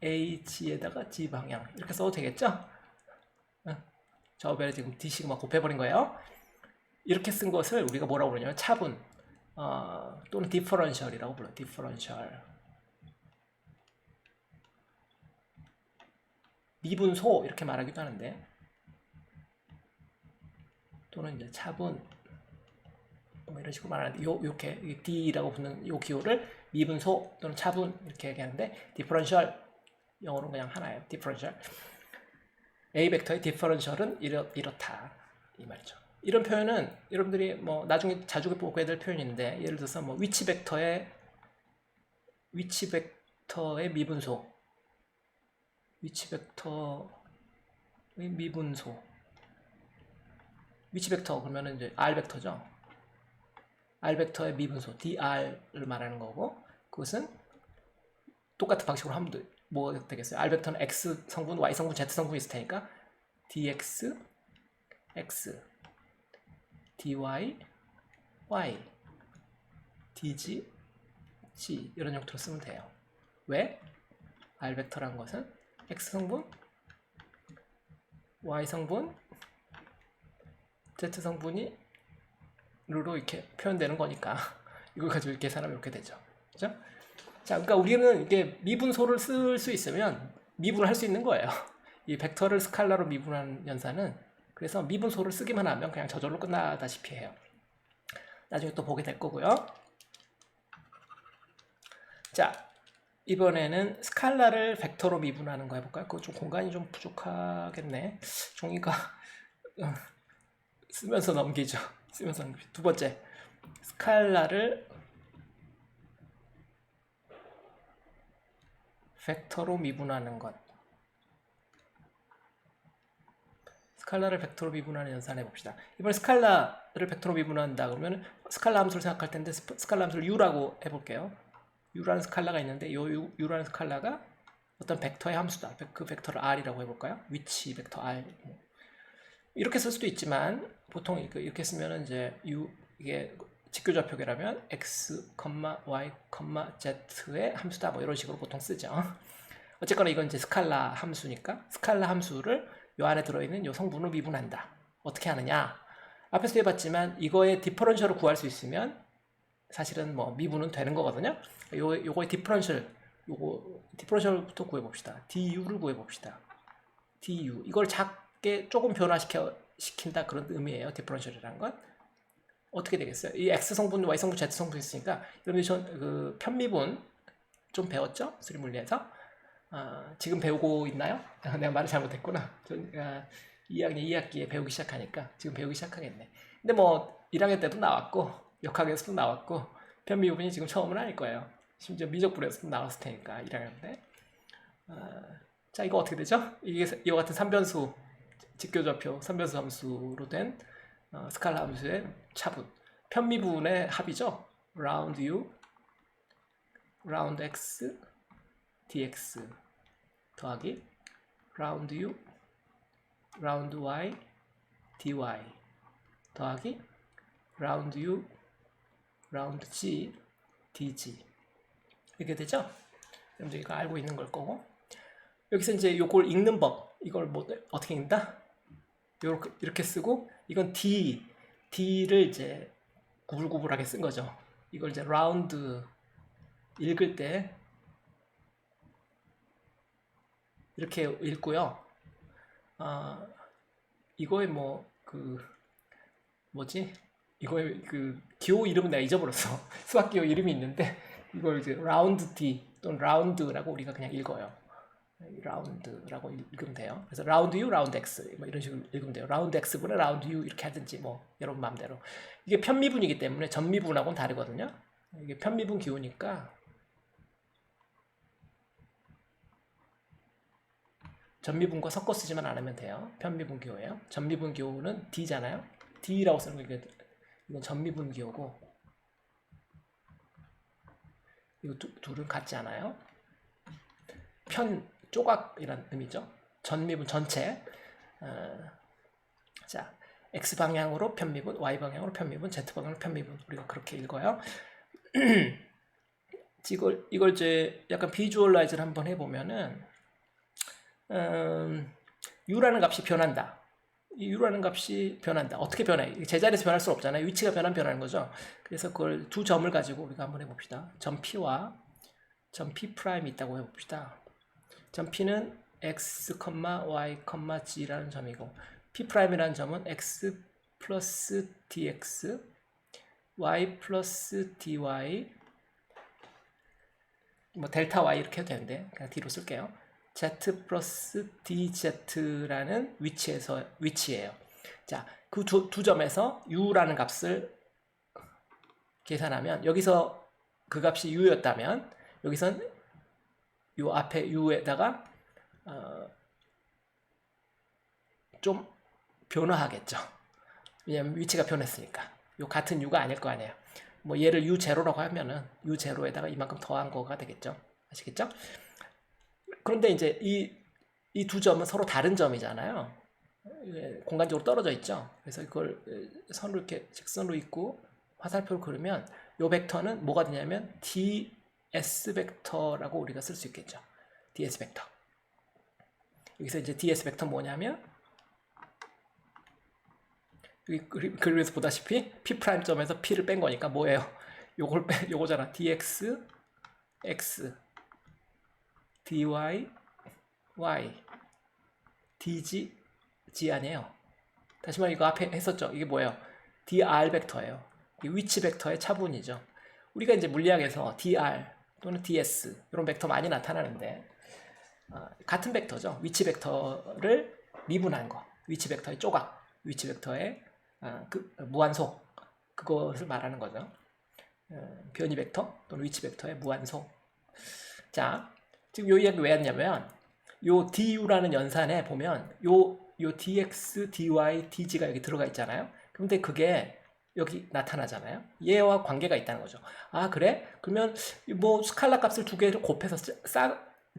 dh에다가 g 방향 이렇게 써도 되겠죠? 좌우변에 지금 d 시그마 곱해버린 거예요. 이렇게 쓴 것을 우리가 뭐라고 그러냐면 차분 또는 디퍼런셜이라고 불러요. 디퍼런셜. 미분소 이렇게 말하기도 하는데 또는 이제 차분 뭐 이런 식으로 말하는데 요렇게 D라고 붙는 요 기호를 미분소 또는 차분 이렇게 얘기하는데 디퍼런셜 영어로는 그냥 하나예요. 디퍼런셜. A 벡터의 디퍼런셜은 이렇다 이 말이죠. 이런 표현은 여러분들이 뭐 나중에 자주 보게 될 표현인데 예를 들어서 뭐 위치 벡터의 미분소, 위치 벡터의 미분소, 위치 벡터 그러면은 이제 R 벡터죠. R 벡터의 미분소 dr을 말하는 거고 그것은 똑같은 방식으로 하면 뭐가 되겠어요? R 벡터는 x 성분, y 성분, z 성분이 있을 테니까 dx, x, dy, y, dg, g 이런 형태로 쓰면 돼요. 왜? R 벡터라는 것은 x 성분, y 성분, z 성분이 로 이렇게 표현되는 거니까 이걸 가지고 계산하면 이렇게 되죠. 그죠? 자, 그러니까 우리는 이게 미분소를 쓸 수 있으면 미분을 할 수 있는 거예요. 이 벡터를 스칼라로 미분하는 연산은 그래서 미분소를 쓰기만 하면 그냥 저절로 끝나다시피 해요. 나중에 또 보게 될 거고요. 자, 이번에는 스칼라를 벡터로 미분하는 거 해볼까요? 그거 좀 공간이 좀 부족하겠네. 종이가 쓰면서 넘기죠. 쓰면서 넘기죠. 두 번째, 스칼라를 벡터로 미분하는 것. 스칼라를 벡터로 미분하는 연산 해봅시다. 이번에 스칼라를 벡터로 미분한다 그러면 스칼라 함수를 생각할 텐데 스칼라 함수를 u라고 해볼게요. u라는 스칼라가 있는데 이 u라는 스칼라가 어떤 벡터의 함수다. 그 벡터를 r이라고 해볼까요? 위치 벡터 r. 이렇게 쓸 수도 있지만 보통 이렇게 쓰면 이제 이게 직교좌표계라면 x, y, z의 함수다 뭐 이런 식으로 보통 쓰죠. 어쨌거나 이건 이제 스칼라 함수니까 스칼라 함수를 요 안에 들어있는 요 성분을 미분한다. 어떻게 하느냐? 앞에서 해봤지만 이거의 디퍼런셜을 구할 수 있으면 사실은 뭐 미분은 되는 거거든요. 요거의 디퍼런셜부터 구해봅시다. du를 구해봅시다. du 이걸 작게 조금 변화시킨다 그런 의미예요. 디퍼런셜이라는 건 어떻게 되겠어요? 이 x 성분, y 성분, z 성분 있으니까 여러분들 그 편미분 좀 배웠죠? 수리 물리에서 지금 배우고 있나요? 내가 말을 잘못했구나. 2학년 2학기에 배우기 시작하니까 지금 배우기 시작하겠네. 근데 뭐 1학년 때도 나왔고 역학에서도 나왔고 편미분이 지금 처음은 아닐 거예요. 심지어 미적분에서도 나왔을 테니까 1학년 때. 자, 이거 어떻게 되죠? 이게 이와 같은 3변수 직교좌표 3변수 함수로 된 스칼라 함수의 차분 편미분의 합이죠. round u, round x, dx 더하기 round u, round y, dy 더하기 round u, round g, dg 이렇게 되죠? 여러분들 이거 알고 있는 걸 거고 여기서 이제 요걸 읽는 법 이걸 뭐 어떻게 읽는다? 이렇게 쓰고 이건 D를 이제 구불구불하게 쓴 거죠. 이걸 이제 라운드 읽을 때 이렇게 읽고요. 이거에 뭐지? 이거의 그 기호 이름은 내가 잊어버렸어. 수학 기호 이름이 있는데 이걸 이제 라운드 D 또는 라운드라고 우리가 그냥 읽어요. 라운드라고 읽으면 돼요. 그래서 라운드 U, 라운드 X 뭐 이런 식으로 읽으면 돼요. 라운드 X분의 라운드 U 이렇게 하든지 뭐 여러분 마음대로. 이게 편미분이기 때문에 전미분하고는 다르거든요. 이게 편미분 기호니까 전미분과 섞어 쓰지만 않으면 돼요. 편미분 기호예요. 전미분 기호는 D잖아요. D라고 쓰는 거 이건 전미분 기호고 이 둘은 같지 않아요. 조각이란 의미죠. 전미분 전체. 자, x 방향으로 편미분, y 방향으로 편미분, z 방향으로 편미분. 우리가 그렇게 읽어요. 이걸 이제 약간 비주얼라이즈를 한번 해보면은 u라는 값이 변한다. 이 u라는 값이 변한다. 어떻게 변해? 제자리에서 변할 수 없잖아요. 위치가 변하는 거죠. 그래서 그걸 두 점을 가지고 우리가 한번 해봅시다. 점 P와 점 P 프라임이 있다고 해봅시다. 점 P는 x, y, g라는 점이고 P 프라임이라는 점은 x 플러스 dx, y 플러스 dy, 뭐 델타 y 이렇게 해도 되는데 그냥 d로 쓸게요. z 플러스 dz라는 위치예요. 자, 그 두 점에서 u라는 값을 계산하면 여기서 그 값이 u였다면 여기선 요 앞에 u에다가 좀 변화하겠죠. 왜냐면 위치가 변했으니까. 요 같은 u가 아닐 거 아니에요. 뭐 얘를 u0라고 하면은 u0에다가 이만큼 더한 거가 되겠죠. 아시겠죠? 그런데 이제 이 두 점은 서로 다른 점이잖아요. 공간적으로 떨어져 있죠. 그래서 이걸 선으로 이렇게 직선으로 있고 화살표를 그리면 요 벡터는 뭐가 되냐면 ds 벡터라고 우리가 쓸 수 있겠죠. ds 벡터. 여기서 이제 ds 벡터 뭐냐면 여기 그림에서 보다시피 p 프라임 점에서 p를 뺀 거니까 뭐예요? 요거잖아. dx x dy y dg g 아니에요. 다시 말해 이거 앞에 했었죠. 이게 뭐예요? dr 벡터예요. 위치 벡터의 차분이죠. 우리가 이제 물리학에서 dr 또는 ds 이런 벡터 많이 나타나는데 같은 벡터죠. 위치 벡터를 미분한 거. 위치 벡터의 조각, 위치 벡터의 그 무한소 그것을 말하는 거죠. 변이 벡터 또는 위치 벡터의 무한소. 자, 지금 요 이야기 왜 했냐면 요 du라는 연산에 보면 요 dx, dy, dg가 여기 들어가 있잖아요. 그런데 그게 여기 나타나잖아요. 얘와 관계가 있다는 거죠. 아 그래? 그러면 뭐 스칼라 값을 두 개를 곱해서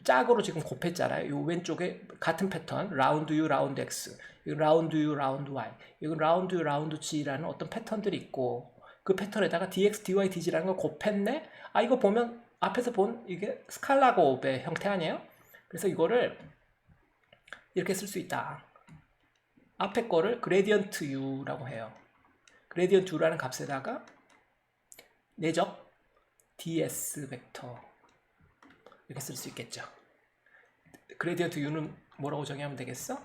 짝으로 지금 곱했잖아요. 요 왼쪽에 같은 패턴 라운드 u, 라운드 x, 라운드 u, 라운드 y, 이건 라운드 u, 라운드 g라는 어떤 패턴들이 있고 그 패턴에다가 dx, dy, dg라는 걸 곱했네. 아 이거 보면 앞에서 본 이게 스칼라 곱의 형태 아니에요? 그래서 이거를 이렇게 쓸 수 있다. 앞에 거를 그레디언트 u라고 해요. 그레디언트 u라는 값에다가 내적 ds 벡터 이렇게 쓸 수 있겠죠. 그레디언트 u는 뭐라고 정의하면 되겠어?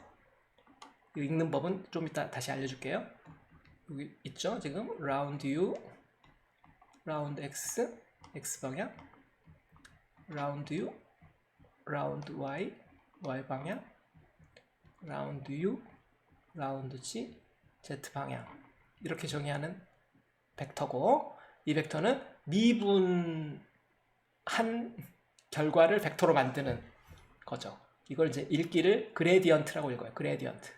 읽는 법은 좀 이따 다시 알려줄게요. 여기 있죠? 지금 라운드 u, 라운드 x, x 방향, 라운드 u, 라운드 y, y 방향, 라운드 u, 라운드 g, z 방향 이렇게 정의하는 벡터고 이 벡터는 미분한 결과를 벡터로 만드는 거죠. 이걸 이제 읽기를 그레디언트라고 읽어요. 그레디언트.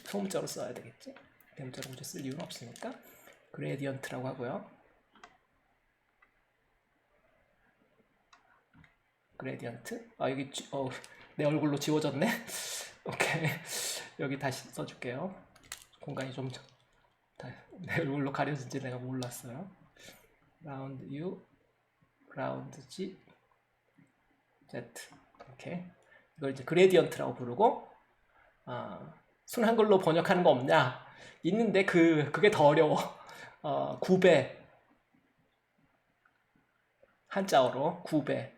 소문자로 써야 되겠지? 대문자로 굳이 쓸 이유는 없으니까 그레디언트라고 하고요. 그레디언트. 여기 내 얼굴로 지워졌네. 오케이. 여기 다시 써줄게요. 공간이 좀 내 얼굴로 가려진지 내가 몰랐어요. 라운드 U, 라운드 G, Z. 오케이. 이걸 이제 그레디언트라고 부르고 순 한글로 번역하는 거 없냐? 있는데 그게 더 어려워. 구배 한자어로 구배.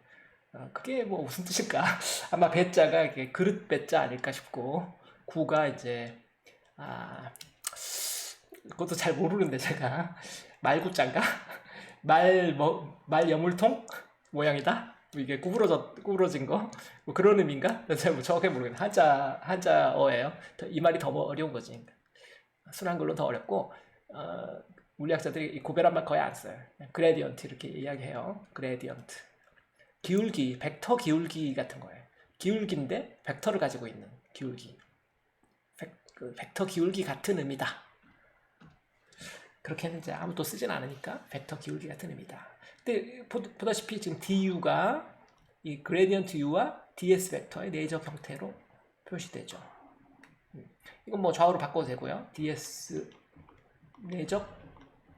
그게 뭐 무슨 뜻일까? 아마 배자가 이게 그릇 배자 아닐까 싶고 구가 이제 아 그것도 잘 모르는데 제가 말구자인가? 말 여물통 모양이다. 뭐 이게 구부러진 거, 뭐 그런 의미인가? 제가 뭐 정확히 모르겠네. 한자어예요. 이 말이 더 어려운 거지. 순한글로 더 어렵고, 물리학자들이 이 구별한 말 거의 안 써요. 그레디언트 이렇게 이야기해요. 그레디언트. 기울기, 벡터 기울기 같은 거예요. 기울기인데 벡터를 가지고 있는 기울기. 벡터 기울기 같은 의미다. 그렇게는 이제 아무도 쓰진 않으니까 벡터 기울기 같은 의미다. 근데 보다시피 지금 du가 이 그레디언트 u와 ds 벡터의 내적 형태로 표시되죠. 이건 뭐 좌우로 바꿔도 되고요. ds 내적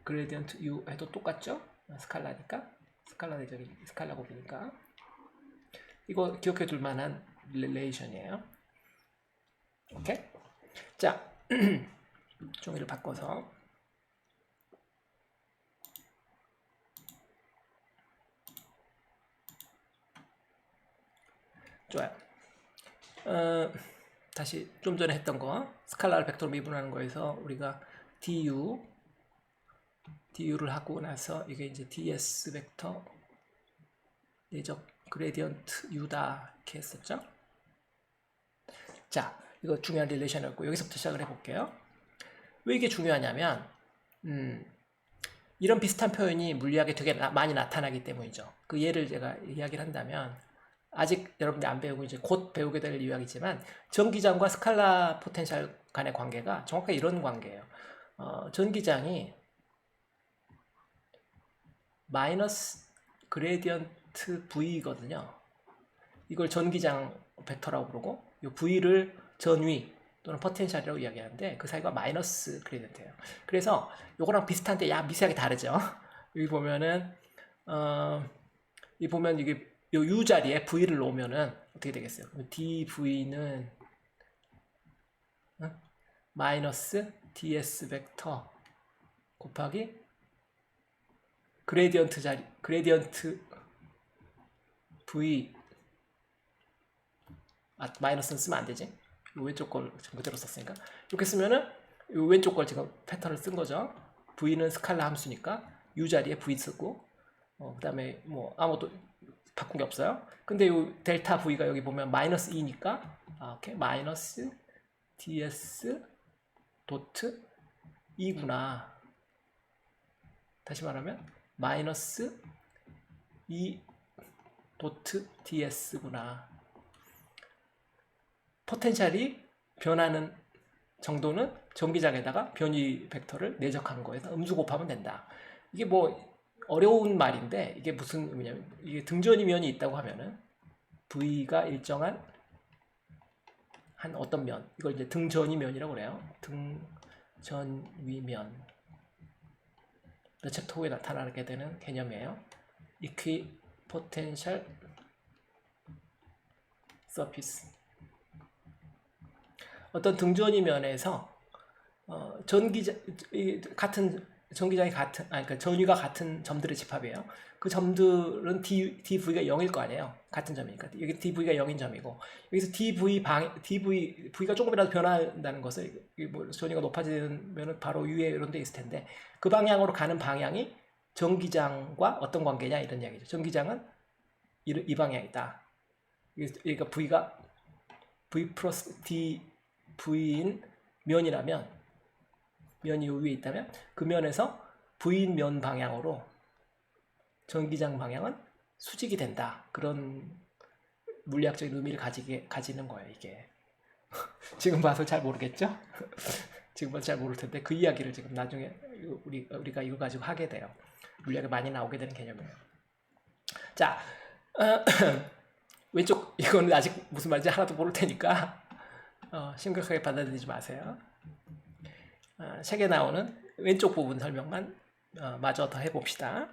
그레디언트 u 해도 똑같죠? 스칼라니까 스칼라 내적이 스칼라 곱이니까 이거 기억해 둘 만한 릴레이션이에요. 오케이? 자, 종이를 바꿔서 좋아요. 다시 좀 전에 했던 거 스칼라를 벡터로 미분하는 거에서 우리가 du를 하고 나서 이게 이제 ds 벡터 내적 그레디언트 u다 이렇게 했었죠. 자, 이거 중요한 릴레이션이었고 여기서부터 시작을 해볼게요. 왜 이게 중요하냐면 이런 비슷한 표현이 물리학에 되게 많이 나타나기 때문이죠. 그 예를 제가 이야기를 한다면 아직 여러분들이 안 배우고 이제 곧 배우게 될 이야기지만 전기장과 스칼라 포텐셜 간의 관계가 정확하게 이런 관계예요. 전기장이 마이너스 그레디언트 V거든요. 이걸 전기장 벡터라고 부르고 이 V를 전위 또는 포텐셜이라고 이야기하는데 그 사이가 마이너스 그레디언트예요. 그래서 요거랑 비슷한데 미세하게 다르죠. 여기 보면은 이 보면 이게 요 U 자리에 V를 놓으면은 어떻게 되겠어요? dV는 마이너스 ds 벡터 곱하기 그레디언트 V 마이너스는 쓰면 안 되지? 요 왼쪽 걸 그대로 썼으니까 이렇게 쓰면은 요 왼쪽 걸 지금 패턴을 쓴 거죠. V는 스칼라 함수니까 U 자리에 V 쓰고 그 다음에 뭐 아무것도 바꾼 게 없어요. 근데 요 델타 V가 여기 보면 마이너스 2니까 오케이 마이너스 ds 도트 2구나. 다시 말하면 마이너스 2 도트 ds구나. 포텐셜이 변하는 정도는 전기장에다가 변이 벡터를 내적한 거에서 음수 곱하면 된다. 이게 뭐 어려운 말인데 이게 무슨 의미냐면 이게 등전이 면이 있다고 하면은 V가 일정한 한 어떤 면 이걸 이제 등전이 면이라고 그래요. 등전위면 챕터 후에 나타나게 되는 개념이에요. 이퀴포텐셜 서피스 어떤 등전이 면에서 같은 전기장이 그러니까 전위가 같은 점들의 집합이에요. 그 점들은 dV가 0일 거 아니에요. 같은 점이니까. 여기 dV가 0인 점이고 여기서 V가 조금이라도 변한다는 것을 뭐 전위가 높아지면 바로 위에 이런 데 있을 텐데 그 방향으로 가는 방향이 전기장과 어떤 관계냐 이런 이야기죠. 전기장은 이 방향이다. 그러니까 V가 V 플러스 dV인 면이라면 면이 위에 있다면 그 면에서 V인 면 방향으로 전기장 방향은 수직이 된다. 그런 물리학적인 의미를 가지는 거예요. 이게 지금 봐서 잘 모르겠죠? 지금 봐서 잘 모를 텐데 그 이야기를 지금 나중에 우리가 이거 가지고 하게 돼요. 물리학에 많이 나오게 되는 개념이에요. 자, 왼쪽 이거는 아직 무슨 말인지 하나도 모를 테니까 심각하게 받아들이지 마세요. 책에 나오는 왼쪽 부분 설명만 마저 더 해봅시다.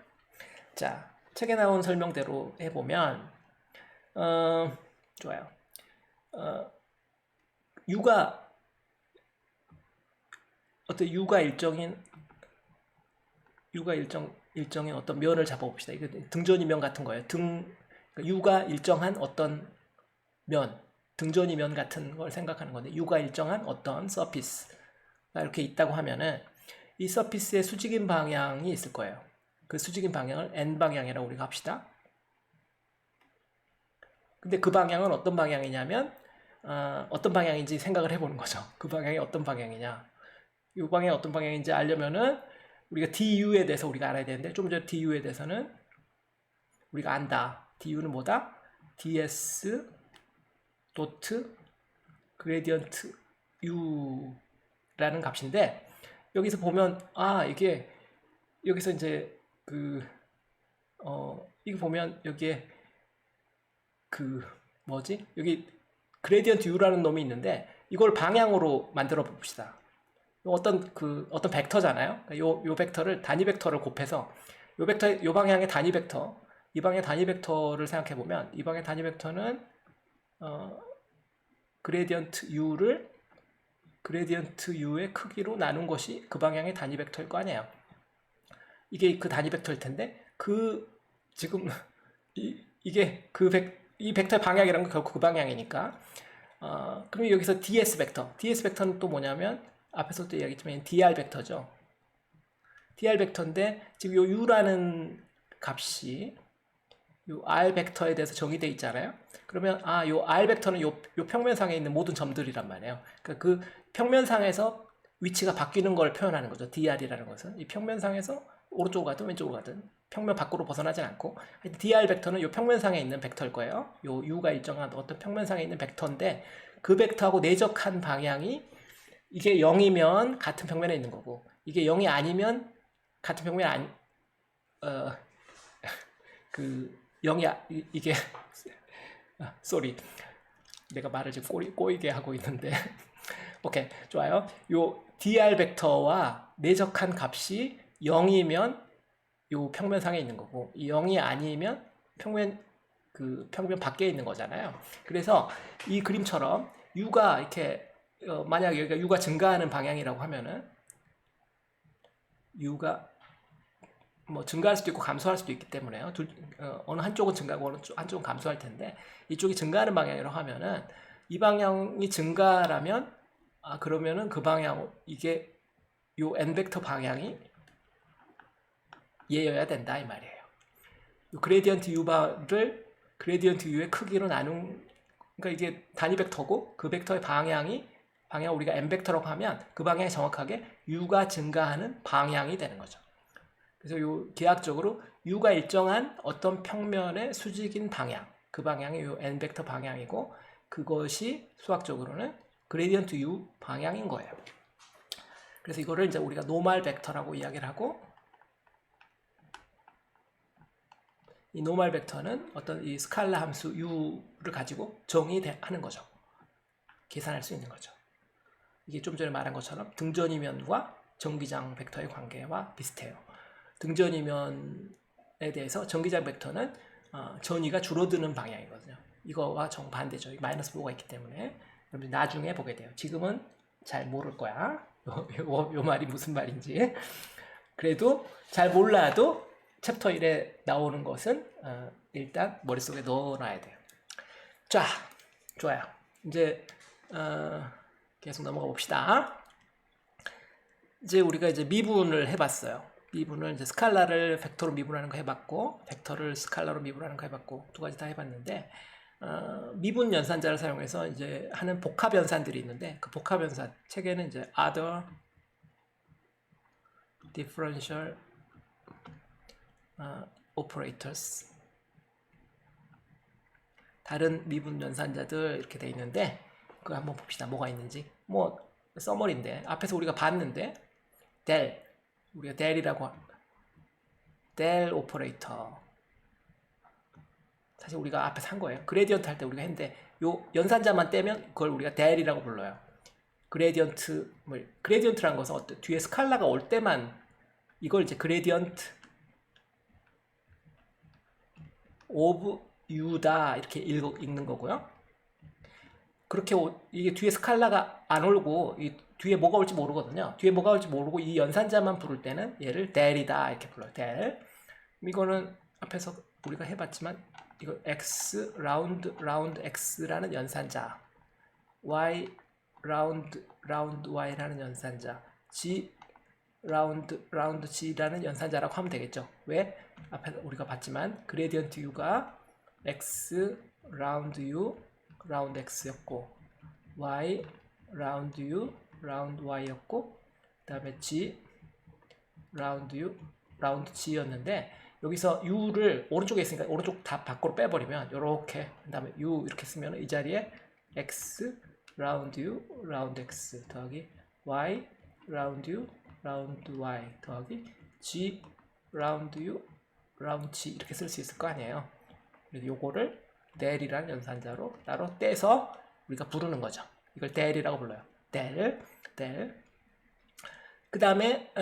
자, 책에 나온 설명대로 해보면 좋아요. u가 어떤 일정인 어떤 면을 잡아봅시다. 이거 등전이면 같은 거예요. u가 일정한 어떤 면, 등전이면 같은 걸 생각하는 건데 u가 일정한 어떤 서피스가 이렇게 있다고 하면은 이 서피스의 수직인 방향이 있을 거예요. 그 수직인 방향을 n 방향이라고 우리가 합시다. 근데 그 방향은 어떤 방향이냐면 어떤 방향인지 생각을 해보는 거죠. 그 방향이 어떤 방향이냐. 이 방향이 어떤 방향인지 알려면은 우리가 du에 대해서 우리가 알아야 되는데 좀 전에 du에 대해서는 우리가 안다. du는 뭐다? ds 도트 그레디언트 u라는 값인데 여기서 보면 이게 여기서 이제 이거 보면 여기에 뭐지? 여기 그레디언트 u라는 놈이 있는데 이걸 방향으로 만들어 봅시다. 어떤 벡터잖아요. 요 벡터를 단위 벡터를 곱해서 요 방향의 단위 벡터, 이 방향의 단위 벡터를 생각해 보면 이 방향의 단위 벡터는 그레디언트 u의 크기로 나눈 것이 그 방향의 단위 벡터일 거 아니에요. 이게 그 단위 벡터일 텐데 지금 이게 이 벡터의 방향이라는 건 결국 그 방향이니까 그럼 여기서 ds 벡터는 또 뭐냐면 앞에서도 이야기했지만 dr 벡터죠. dr 벡터인데 지금 요 u라는 값이 요 r 벡터에 대해서 정의되어 있잖아요. 그러면 요 r 벡터는 요 평면상에 있는 모든 점들이란 말이에요. 그러니까 그 평면상에서 위치가 바뀌는 걸 표현하는 거죠. dr이라는 것은 이 평면상에서 오른쪽으로 가든 왼쪽으로 가든 평면 밖으로 벗어나지 않고 dr 벡터는 요 평면상에 있는 벡터일 거예요. 요 u가 일정한 어떤 평면상에 있는 벡터인데 그 벡터하고 내적한 방향이 이게 0이면 같은 평면에 있는 거고 이게 0이 아니면 같은 평면이 아니 0이 이게 쏘리 내가 말을 지금 꼬이게 하고 있는데 오케이 좋아요. 요 dr 벡터와 내적한 값이 0이면 요 평면상에 있는 거고 이 0이 아니면 평면 밖에 있는 거잖아요. 그래서 이 그림처럼 u가 이렇게 만약 여기가 u가 증가하는 방향이라고 하면은 u가 뭐 증가할 수도 있고 감소할 수도 있기 때문에요. 어느 한쪽은 증가하고 어느 한쪽은 감소할 텐데 이쪽이 증가하는 방향이라고 하면은 이 방향이 증가라면 그러면은 그 방향 이게 요 n 벡터 방향이 얘여야 된다 이 말이에요. 그레디언트 u를 그레디언트 u의 크기로 나눈 그러니까 이게 단위 벡터고 그 벡터의 방향을 우리가 n 벡터라고 하면 그 방향이 정확하게 u가 증가하는 방향이 되는 거죠. 그래서 요 계약적으로 u가 일정한 어떤 평면의 수직인 방향, 그 방향이 요 n 벡터 방향이고 그것이 수학적으로는 그레디언트 u 방향인 거예요. 그래서 이거를 이제 우리가 노멀 벡터라고 이야기를 하고 이 노멀 벡터는 어떤 이 스칼라 함수 u를 가지고 정의하는 거죠. 계산할 수 있는 거죠. 이게 좀 전에 말한 것처럼 등전이면과 정기장 벡터의 관계와 비슷해요. 등전이면에 대해서 정기장 벡터는 전위가 줄어드는 방향이거든요. 이거와 정반대죠. 마이너스 부호가 있기 때문에 여러분 나중에 보게 돼요. 지금은 잘 모를 거야. 요 말이 무슨 말인지. 그래도 잘 몰라도 챕터 1에 나오는 것은 일단 머릿속에 넣어놔야 돼요. 자, 좋아요. 이제 계속 넘어가 봅시다. 이제 우리가 이제 미분을 해봤어요. 미분을 이제 스칼라를 벡터로 미분하는 거 해봤고, 벡터를 스칼라로 미분하는 거 해봤고, 두 가지 다 해봤는데, 미분 연산자를 사용해서 이제 하는 복합 연산들이 있는데, 그 복합 연산 책에는 이제 other differential operators 다른 미분 연산자들 이렇게 돼 있는데 그거 한번 봅시다. 뭐가 있는지. 뭐 서머리인데 앞에서 우리가 봤는데 우리가 델이라고 델 오퍼레이터 사실 우리가 앞에서 한 거예요. 그레디언트 할 때 우리가 했는데 요 연산자만 떼면 그걸 우리가 델이라고 불러요. 그레디언트라는 것은 뒤에 스칼라가 올 때만 이걸 이제 그레디언트 오브 u다 이렇게 읽는 거고요. 그렇게 이게 뒤에 스칼라가 안 올고 이 뒤에 뭐가 올지 모르거든요. 뒤에 뭐가 올지 모르고 이 연산자만 부를 때는 얘를 del이다 이렇게 불러요. del. 이거는 앞에서 우리가 해봤지만 이거 x 라운드 x라는 연산자, y 라운드 y라는 연산자, g 라운드 g라는 연산자라고 하면 되겠죠. 왜? 앞에 우리가 봤지만 그레디언트 u가 x 라운드 u 라운드 x였고 y 라운드 u 라운드 y였고 그 다음에 g 라운드 u 라운드 g였는데 여기서 u를 오른쪽에 있으니까 오른쪽 다 밖으로 빼버리면 이렇게 그 다음에 u 이렇게 쓰면 이 자리에 x 라운드 u 라운드 x 더하기 y 라운드 u 라운드 y 더하기 g 라운드 u 라운드 g 이렇게 쓸 수 있을 거 아니에요. 그래서 요거를 del이라는 연산자로 따로 떼서 우리가 부르는 거죠. 이걸 del이라고 불러요. del. 그 다음에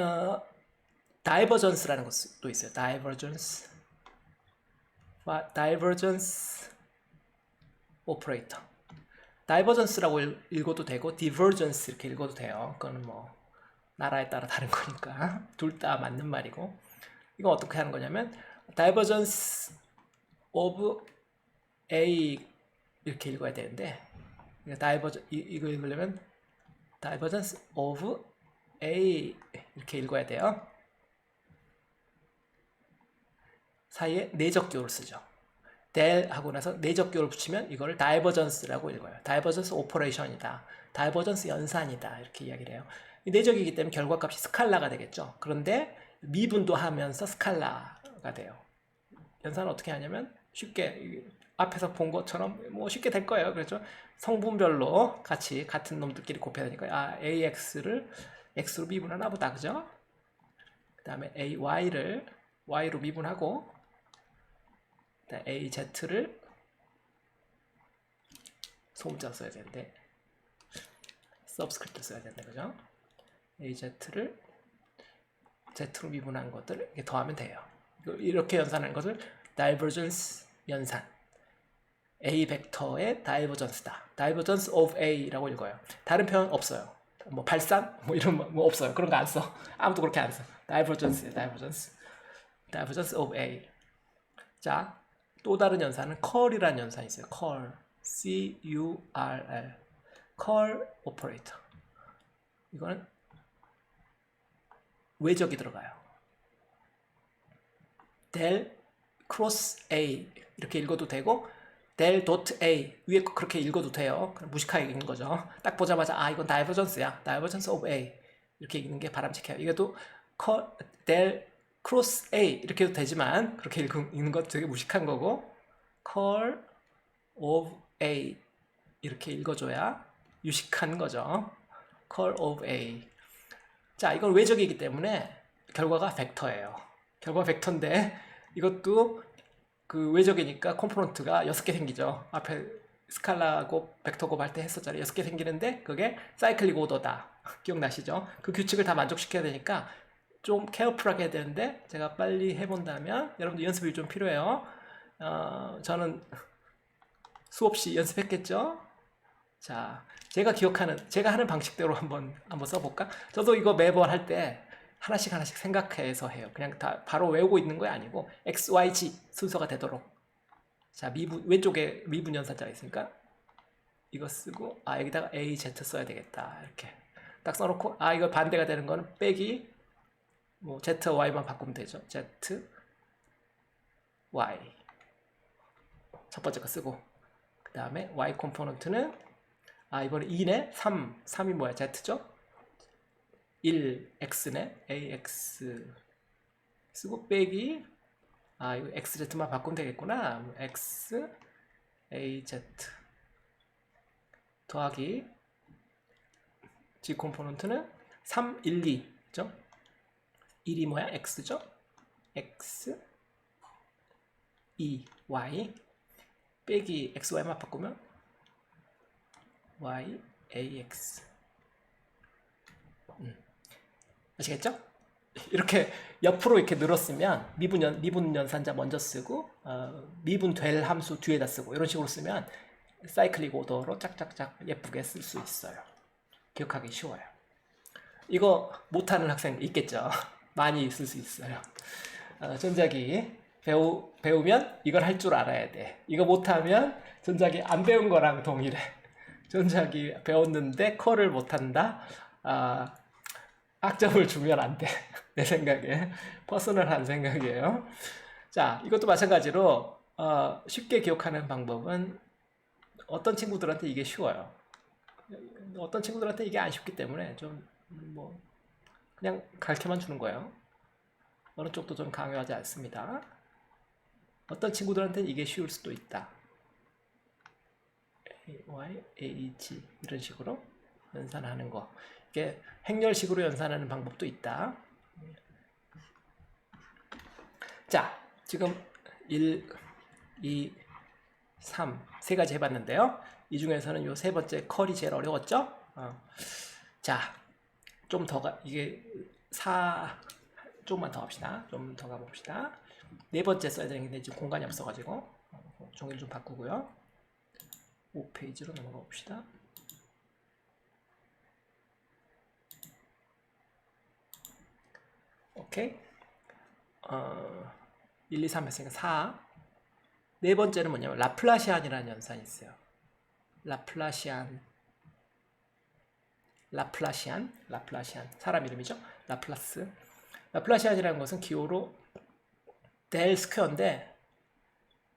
divergence라는 것도 있어요. divergence operator. divergence라고 읽어도 되고 divergence 이렇게 읽어도 돼요. 그거는 뭐 나라에 따라 다른 거니까 둘 다 맞는 말이고 이거 어떻게 하는 거냐면 divergence of A 이렇게 읽어야 되는데 이거 읽으려면 divergence of A 이렇게 읽어야 돼요. 사이에 내적 기호를 쓰죠. del 하고 나서 내적 기호를 붙이면 이거를 divergence라고 읽어요. divergence operation이다. divergence 연산이다. 이렇게 이야기를 해요. 내적이기 때문에 결과값이 스칼라가 되겠죠. 그런데 미분도 하면서 스칼라가 돼요. 연산은 어떻게 하냐면 쉽게 앞에서 본 것처럼 뭐 쉽게 될 거예요. 그렇죠? 성분별로 같이 같은 놈들끼리 곱해야 되니까 AX를 X로 미분하나 보다. 그죠? 그 다음에 AY를 Y로 미분하고 AZ를 소문자 써야 되는데 서브스크립트 써야 되는데 그죠? AZ를 Z로 미분한 것들 이렇게 더하면 돼요. 이렇게 연산하는 것을 divergence 연산 A 벡터의 divergence다. divergence of A라고 읽어요. 다른 표현 없어요. 뭐 발산 뭐 이런 뭐 없어요. 그런 거 안 써. 아무도 그렇게 안 써. divergence of A. 자, 또 다른 연산은 cur이라는 연산이 있어요. curl, C-U-R-L, curl operator. 이거는 외적이 들어가요. del cross A 이렇게 읽어도 되고 del dot A 위에 거 그렇게 읽어도 돼요. 무식하게 읽는 거죠. 딱 보자마자 아 이건 divergence야. divergence of A 이렇게 읽는 게 바람직해요. 이것도 del cross A 이렇게 해도 되지만 그렇게 읽는 것 되게 무식한 거고 curl of A 이렇게 읽어줘야 유식한 거죠. curl of A. 자, 이건 외적이기 때문에 결과가 벡터예요. 결과 벡터인데 이것도 그 외적이니까 컴포넌트가 6개 생기죠. 앞에 스칼라 곱, 벡터 곱 할 때 했었잖아요. 6개 생기는데 그게 사이클릭 오더다. 기억나시죠? 그 규칙을 다 만족시켜야 되니까 좀 케어풀하게 해야 되는데 제가 빨리 해본다면 여러분들 연습이 좀 필요해요. 저는 수없이 연습했겠죠? 자, 제가 하는 방식대로 한번 써볼까? 저도 이거 매번 할 때 하나씩 생각해서 해요. 그냥 다 바로 외우고 있는 거 아니고 X, Y, G 순서가 되도록. 자, 왼쪽에 미분 연산자가 있으니까 이거 쓰고 여기다가 A, Z 써야 되겠다. 이렇게 딱 써놓고 이거 반대가 되는 거는 빼기 뭐 Z, Y만 바꾸면 되죠. Z, Y 첫 번째 거 쓰고 그 다음에 Y 컴포넌트는 이번에 2네 3이 뭐야? Z죠? 1 X네 AX 쓰고 빼기 이거 XZ만 바꾸면 되겠구나. X AZ 더하기 G 컴포넌트는 3, 1, 2죠? 1이 뭐야? X죠? X 2 Y 빼기 XY만 바꾸면 Y AX 아시겠죠? 이렇게 옆으로 이렇게 늘었으면 미분 연산자 먼저 쓰고 미분될 함수 뒤에다 쓰고 이런 식으로 쓰면 사이클릭 오더로 짝짝짝 예쁘게 쓸 수 있어요. 기억하기 쉬워요. 이거 못하는 학생 있겠죠? 많이 있을 수 있어요. 전자기 배우면 이걸 할 줄 알아야 돼. 이거 못하면 전자기 안 배운 거랑 동일해. 전자기 배웠는데 컬을 못한다? 학점을 주면 안 돼. 내 생각에. 퍼스널한 생각이에요. 자, 이것도 마찬가지로 쉽게 기억하는 방법은 어떤 친구들한테 이게 쉬워요. 어떤 친구들한테 이게 안 쉽기 때문에 좀 뭐 그냥 가르쳐만 주는 거예요. 어느 쪽도 좀 강요하지 않습니다. 어떤 친구들한테는 이게 쉬울 수도 있다. Y, H 이런 식으로 연산하는 거. 이게 행렬식으로 연산하는 방법도 있다. 자, 지금 1, 2, 3, 세 가지 해봤는데요. 이 중에서는 요 세 번째 컬이 제일 어려웠죠? 자, 좀 더 이게 조금만 더 합시다. 좀 더 가봅시다. 네 번째 써야 되는데 지금 공간이 없어가지고 종이를 좀 바꾸고요. 5페이지로 넘어가 봅시다. 오케이. 1, 2, 3 했으니까 4. 네 번째는 뭐냐면 라플라시안이라는 연산이 있어요. 라플라시안 사람 이름이죠. 라플라시안이라는 것은 기호로 델 스퀘어인데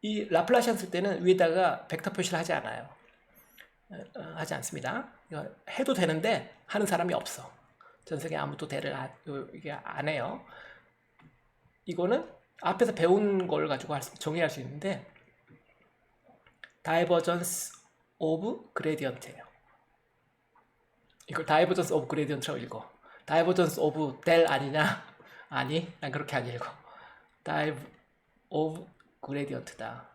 이 라플라시안 쓸 때는 위에다가 벡터 표시를 하지 않아요. 하지 않습니다. 이거 해도 되는데 하는 사람이 없어. 전 세계 아무도 델을 이게 안 해요. 이거는 앞에서 배운 걸 가지고 정의할 수 있는데 다이버전스 오브 그레디언트예요. 이걸 다이버전스 오브 그레디언트라고 읽어. 다이버전스 오브 델 아니냐? 아니, 난 그렇게 안 읽어. 다이브 오브 그레디언트다.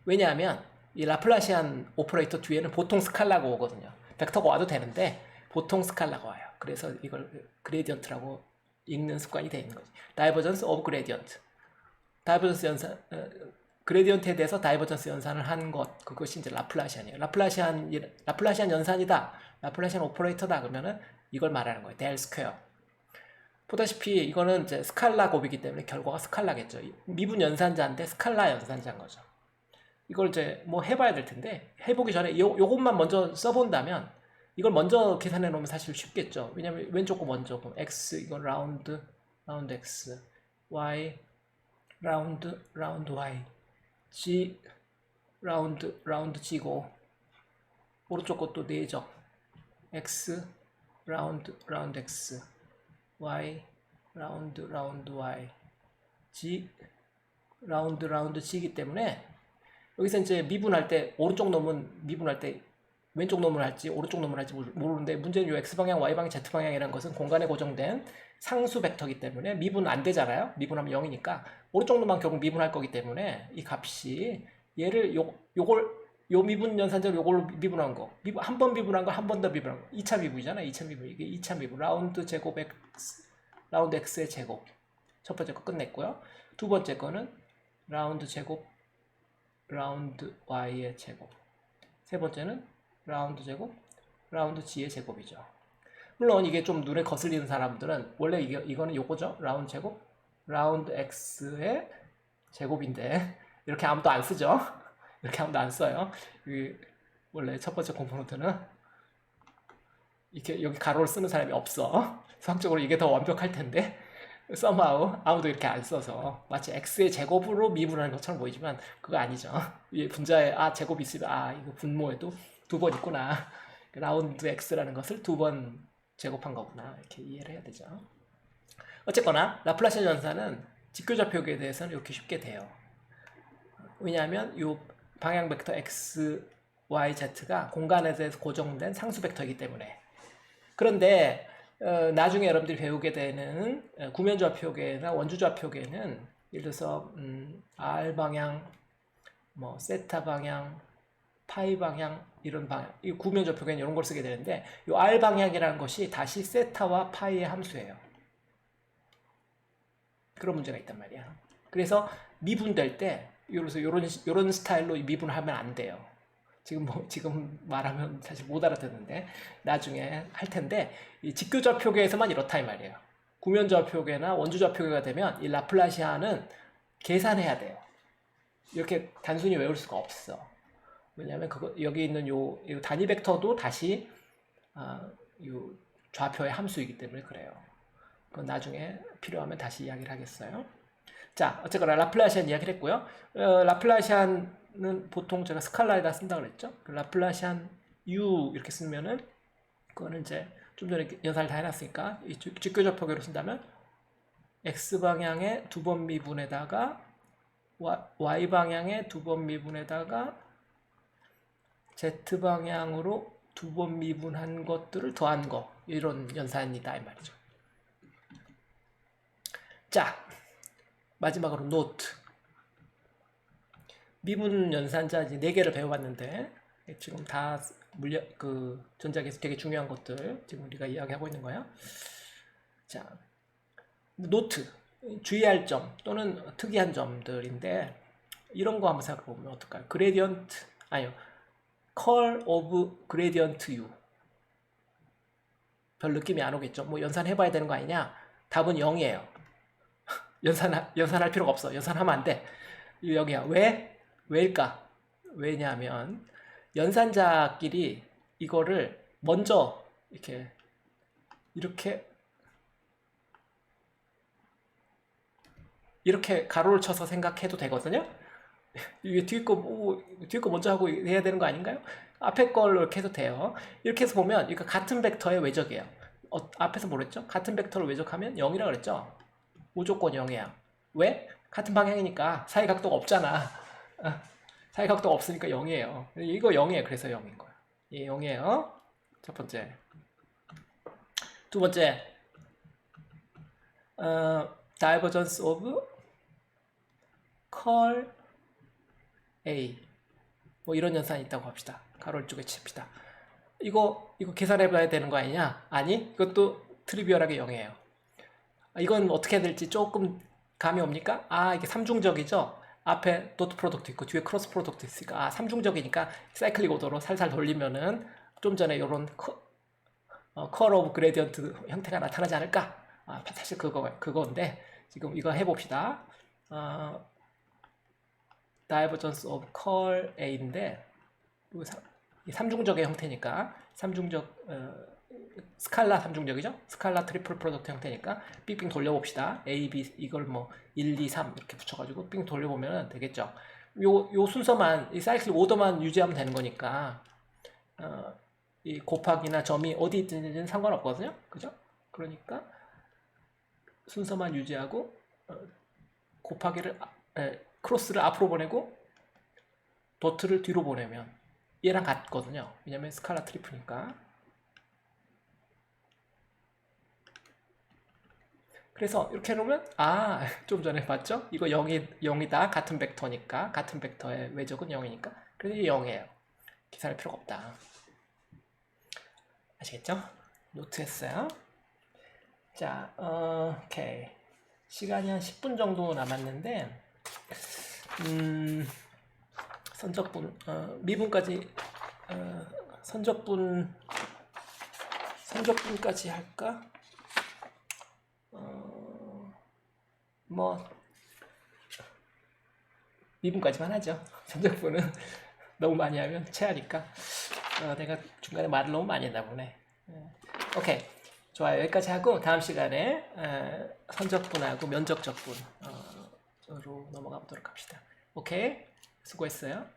왜냐하면 이 라플라시안 오퍼레이터 뒤에는 보통 스칼라가 오거든요. 벡터가 와도 되는데 보통 스칼라가 와요. 그래서 이걸 그레디언트라고 읽는 습관이 되어 있는 거지. 다이버전스 오브 그레디언트. 다이버전스 연산, 그레디언트에 대해서 다이버전스 연산을 한 것, 그것이 이제 라플라시안이에요. 라플라시안 연산이다. 라플라시안 오퍼레이터다. 그러면은 이걸 말하는 거예요. 델 스퀘어. 보다시피 이거는 이제 스칼라 곱이기 때문에 결과가 스칼라겠죠. 미분 연산자인데 스칼라 연산자인 거죠. 이걸 이제 뭐 해봐야 될 텐데 해보기 전에 요것만 먼저 써본다면 이걸 먼저 계산해 놓으면 사실 쉽겠죠. 왜냐면 왼쪽 거 먼저 그럼 x 이건 라운드 x y 라운드 y g 라운드 g고 오른쪽 것도 내적 x 라운드 x y 라운드 y g 라운드 g이기 때문에 여기서 이제 미분할 때 오른쪽 놈은 미분할 때 왼쪽 놈을 할지 오른쪽 놈을 할지 모르는데 문제는 이 x방향, y방향, z방향이라는 것은 공간에 고정된 상수 벡터이기 때문에 미분 안 되잖아요. 미분하면 0이니까 오른쪽 놈만 결국 미분할 거기 때문에 이 값이 얘를 요 미분 연산자로 요걸로 미분한 거 한 번 미분한 거 한 번 더 미분한 거 2차 미분이잖아요. 2차 미분 이게 2차 미분 라운드 제곱 x 라운드 x의 제곱 첫 번째 거 끝냈고요. 두 번째 거는 라운드 제곱 라운드 y의 제곱 세 번째는 라운드 제곱 라운드 g의 제곱이죠. 물론 이게 좀 눈에 거슬리는 사람들은 원래 이거는 요거죠. 라운드 제곱 라운드 x의 제곱인데 이렇게 아무도 안 쓰죠. 이렇게 아무도 안 써요. 원래 첫 번째 컴포넌트는 이렇게 여기 가로를 쓰는 사람이 없어. 성적으로 이게 더 완벽할 텐데 somehow 아무도 이렇게 안 써서 마치 x의 제곱으로 미분하는 것처럼 보이지만 그거 아니죠. 이 분자에 제곱이 있으면 이거 분모에도 두 번 있구나. 라운드 x라는 것을 두 번 제곱한 거구나. 이렇게 이해를 해야 되죠. 어쨌거나 라플라시안 연산은 직교좌표에 대해서는 이렇게 쉽게 돼요. 왜냐하면 이 방향 벡터 x, y, z가 공간에 대해서 고정된 상수 벡터이기 때문에. 그런데 나중에 여러분들이 배우게 되는 구면좌표계나 원주좌표계는 예를 들어서 r 방향, 뭐 세타 방향, 파이 방향 이런 방향, 이 구면좌표계는 이런 걸 쓰게 되는데 이 r 방향이라는 것이 다시 세타와 파이의 함수예요. 그런 문제가 있단 말이야. 그래서 미분될 때 그래서 요런 스타일로 미분하면 안 돼요. 지금 말하면 사실 못 알아듣는데 나중에 할 텐데 이 직교좌표계에서만 이렇다 이 말이에요. 구면좌표계나 원주좌표계가 되면 이 라플라시안은 계산해야 돼요. 이렇게 단순히 외울 수가 없어. 왜냐하면 여기 있는 요 단위 벡터도 다시 요 좌표의 함수이기 때문에 그래요. 그건 나중에 필요하면 다시 이야기를 하겠어요. 자, 어쨌거나 라플라시안 이야기를 했고요. 라플라시안은 보통 제가 스칼라에다 쓴다고 그랬죠. 라플라시안 U 이렇게 쓰면은 그거는 이제 좀 전에 연산을 다 해놨으니까 이 직교좌표계로 쓴다면 x 방향의 두 번 미분에다가 y 방향의 두 번 미분에다가 z 방향으로 두 번 미분한 것들을 더한 거 이런 연산이다 이 말이죠. 자, 마지막으로 노트. 미분 연산자 이제 4개를 배워봤는데 지금 다 전자계에서 되게 중요한 것들 지금 우리가 이야기하고 있는 거야. 자, 노트. 주의할 점 또는 특이한 점들인데 이런 거 한번 생각해 보면 어떨까요? 그레디언트 아니요. 컬 오브 그레디언트 U. 별 느낌이 안 오겠죠? 뭐 연산해 봐야 되는 거 아니냐? 답은 0이에요. 연산할 필요가 없어. 연산하면 안 돼. 여기야. 왜일까? 왜냐하면 연산자끼리 이거를 먼저 이렇게 가로를 쳐서 생각해도 되거든요. 뒤에 거 먼저 하고 해야 되는 거 아닌가요? 앞에 걸 이렇게 해도 돼요. 이렇게 해서 보면 이거 같은 벡터의 외적이에요. 앞에서 뭐랬죠? 같은 벡터를 외적하면 0이라고 그랬죠? 무조건 0이야. 왜? 같은 방향이니까 사이각도가 없잖아. 사이각도가 없으니까 0이에요. 이거 0이에요. 그래서 0인 거야. 이 0이에요. 첫 번째. 두 번째. divergence of curl A. 뭐 이런 연산이 있다고 합시다. 가로를 쪽에 칩시다. 이거 계산해 봐야 되는 거 아니냐? 아니, 이것도 트리비얼하게 0이에요. 이건 어떻게 해야 될지 조금 감이 옵니까? 이게 삼중적이죠? 앞에 도트 프로덕트 있고 뒤에 크로스 프로덕트 있으니까 삼중적이니까 사이클릭 오더로 살살 돌리면은 좀 전에 이런 컬 오브 그레디언트 형태가 나타나지 않을까? 사실 그건데 지금 이거 해봅시다. divergence of curl A인데 삼중적의 형태니까 스칼라 삼중적이죠? 스칼라 트리플 프로덕트 형태니까 삥삥 돌려봅시다. A, B 이걸 뭐 1, 2, 3 이렇게 붙여가지고 삥 돌려보면 되겠죠. 요 순서만 이 사이클 오더만 유지하면 되는 거니까 이 곱하기나 점이 어디 있든지는 상관없거든요. 그죠? 그러니까 순서만 유지하고 곱하기를 크로스를 앞으로 보내고 도트를 뒤로 보내면 얘랑 같거든요. 왜냐면 스칼라 트리플이니까. 그래서 이렇게 해놓으면 좀 전에 봤죠? 이거 0이다. 같은 벡터니까. 같은 벡터의 외적은 0이니까. 그래서 이게 0이에요. 계산할 필요가 없다. 아시겠죠? 노트 했어요. 자, 오케이. 시간이 한 10분 정도 남았는데 선적분, 미분까지 선적분까지 할까? 뭐 미분까지만 하죠. 선적분은 너무 많이 하면 체하니까. 내가 중간에 말을 너무 많이 했나 보네. 오케이. 좋아요. 여기까지 하고 다음 시간에 선적분하고 면적적분으로 넘어가 보도록 합시다. 오케이. 수고했어요.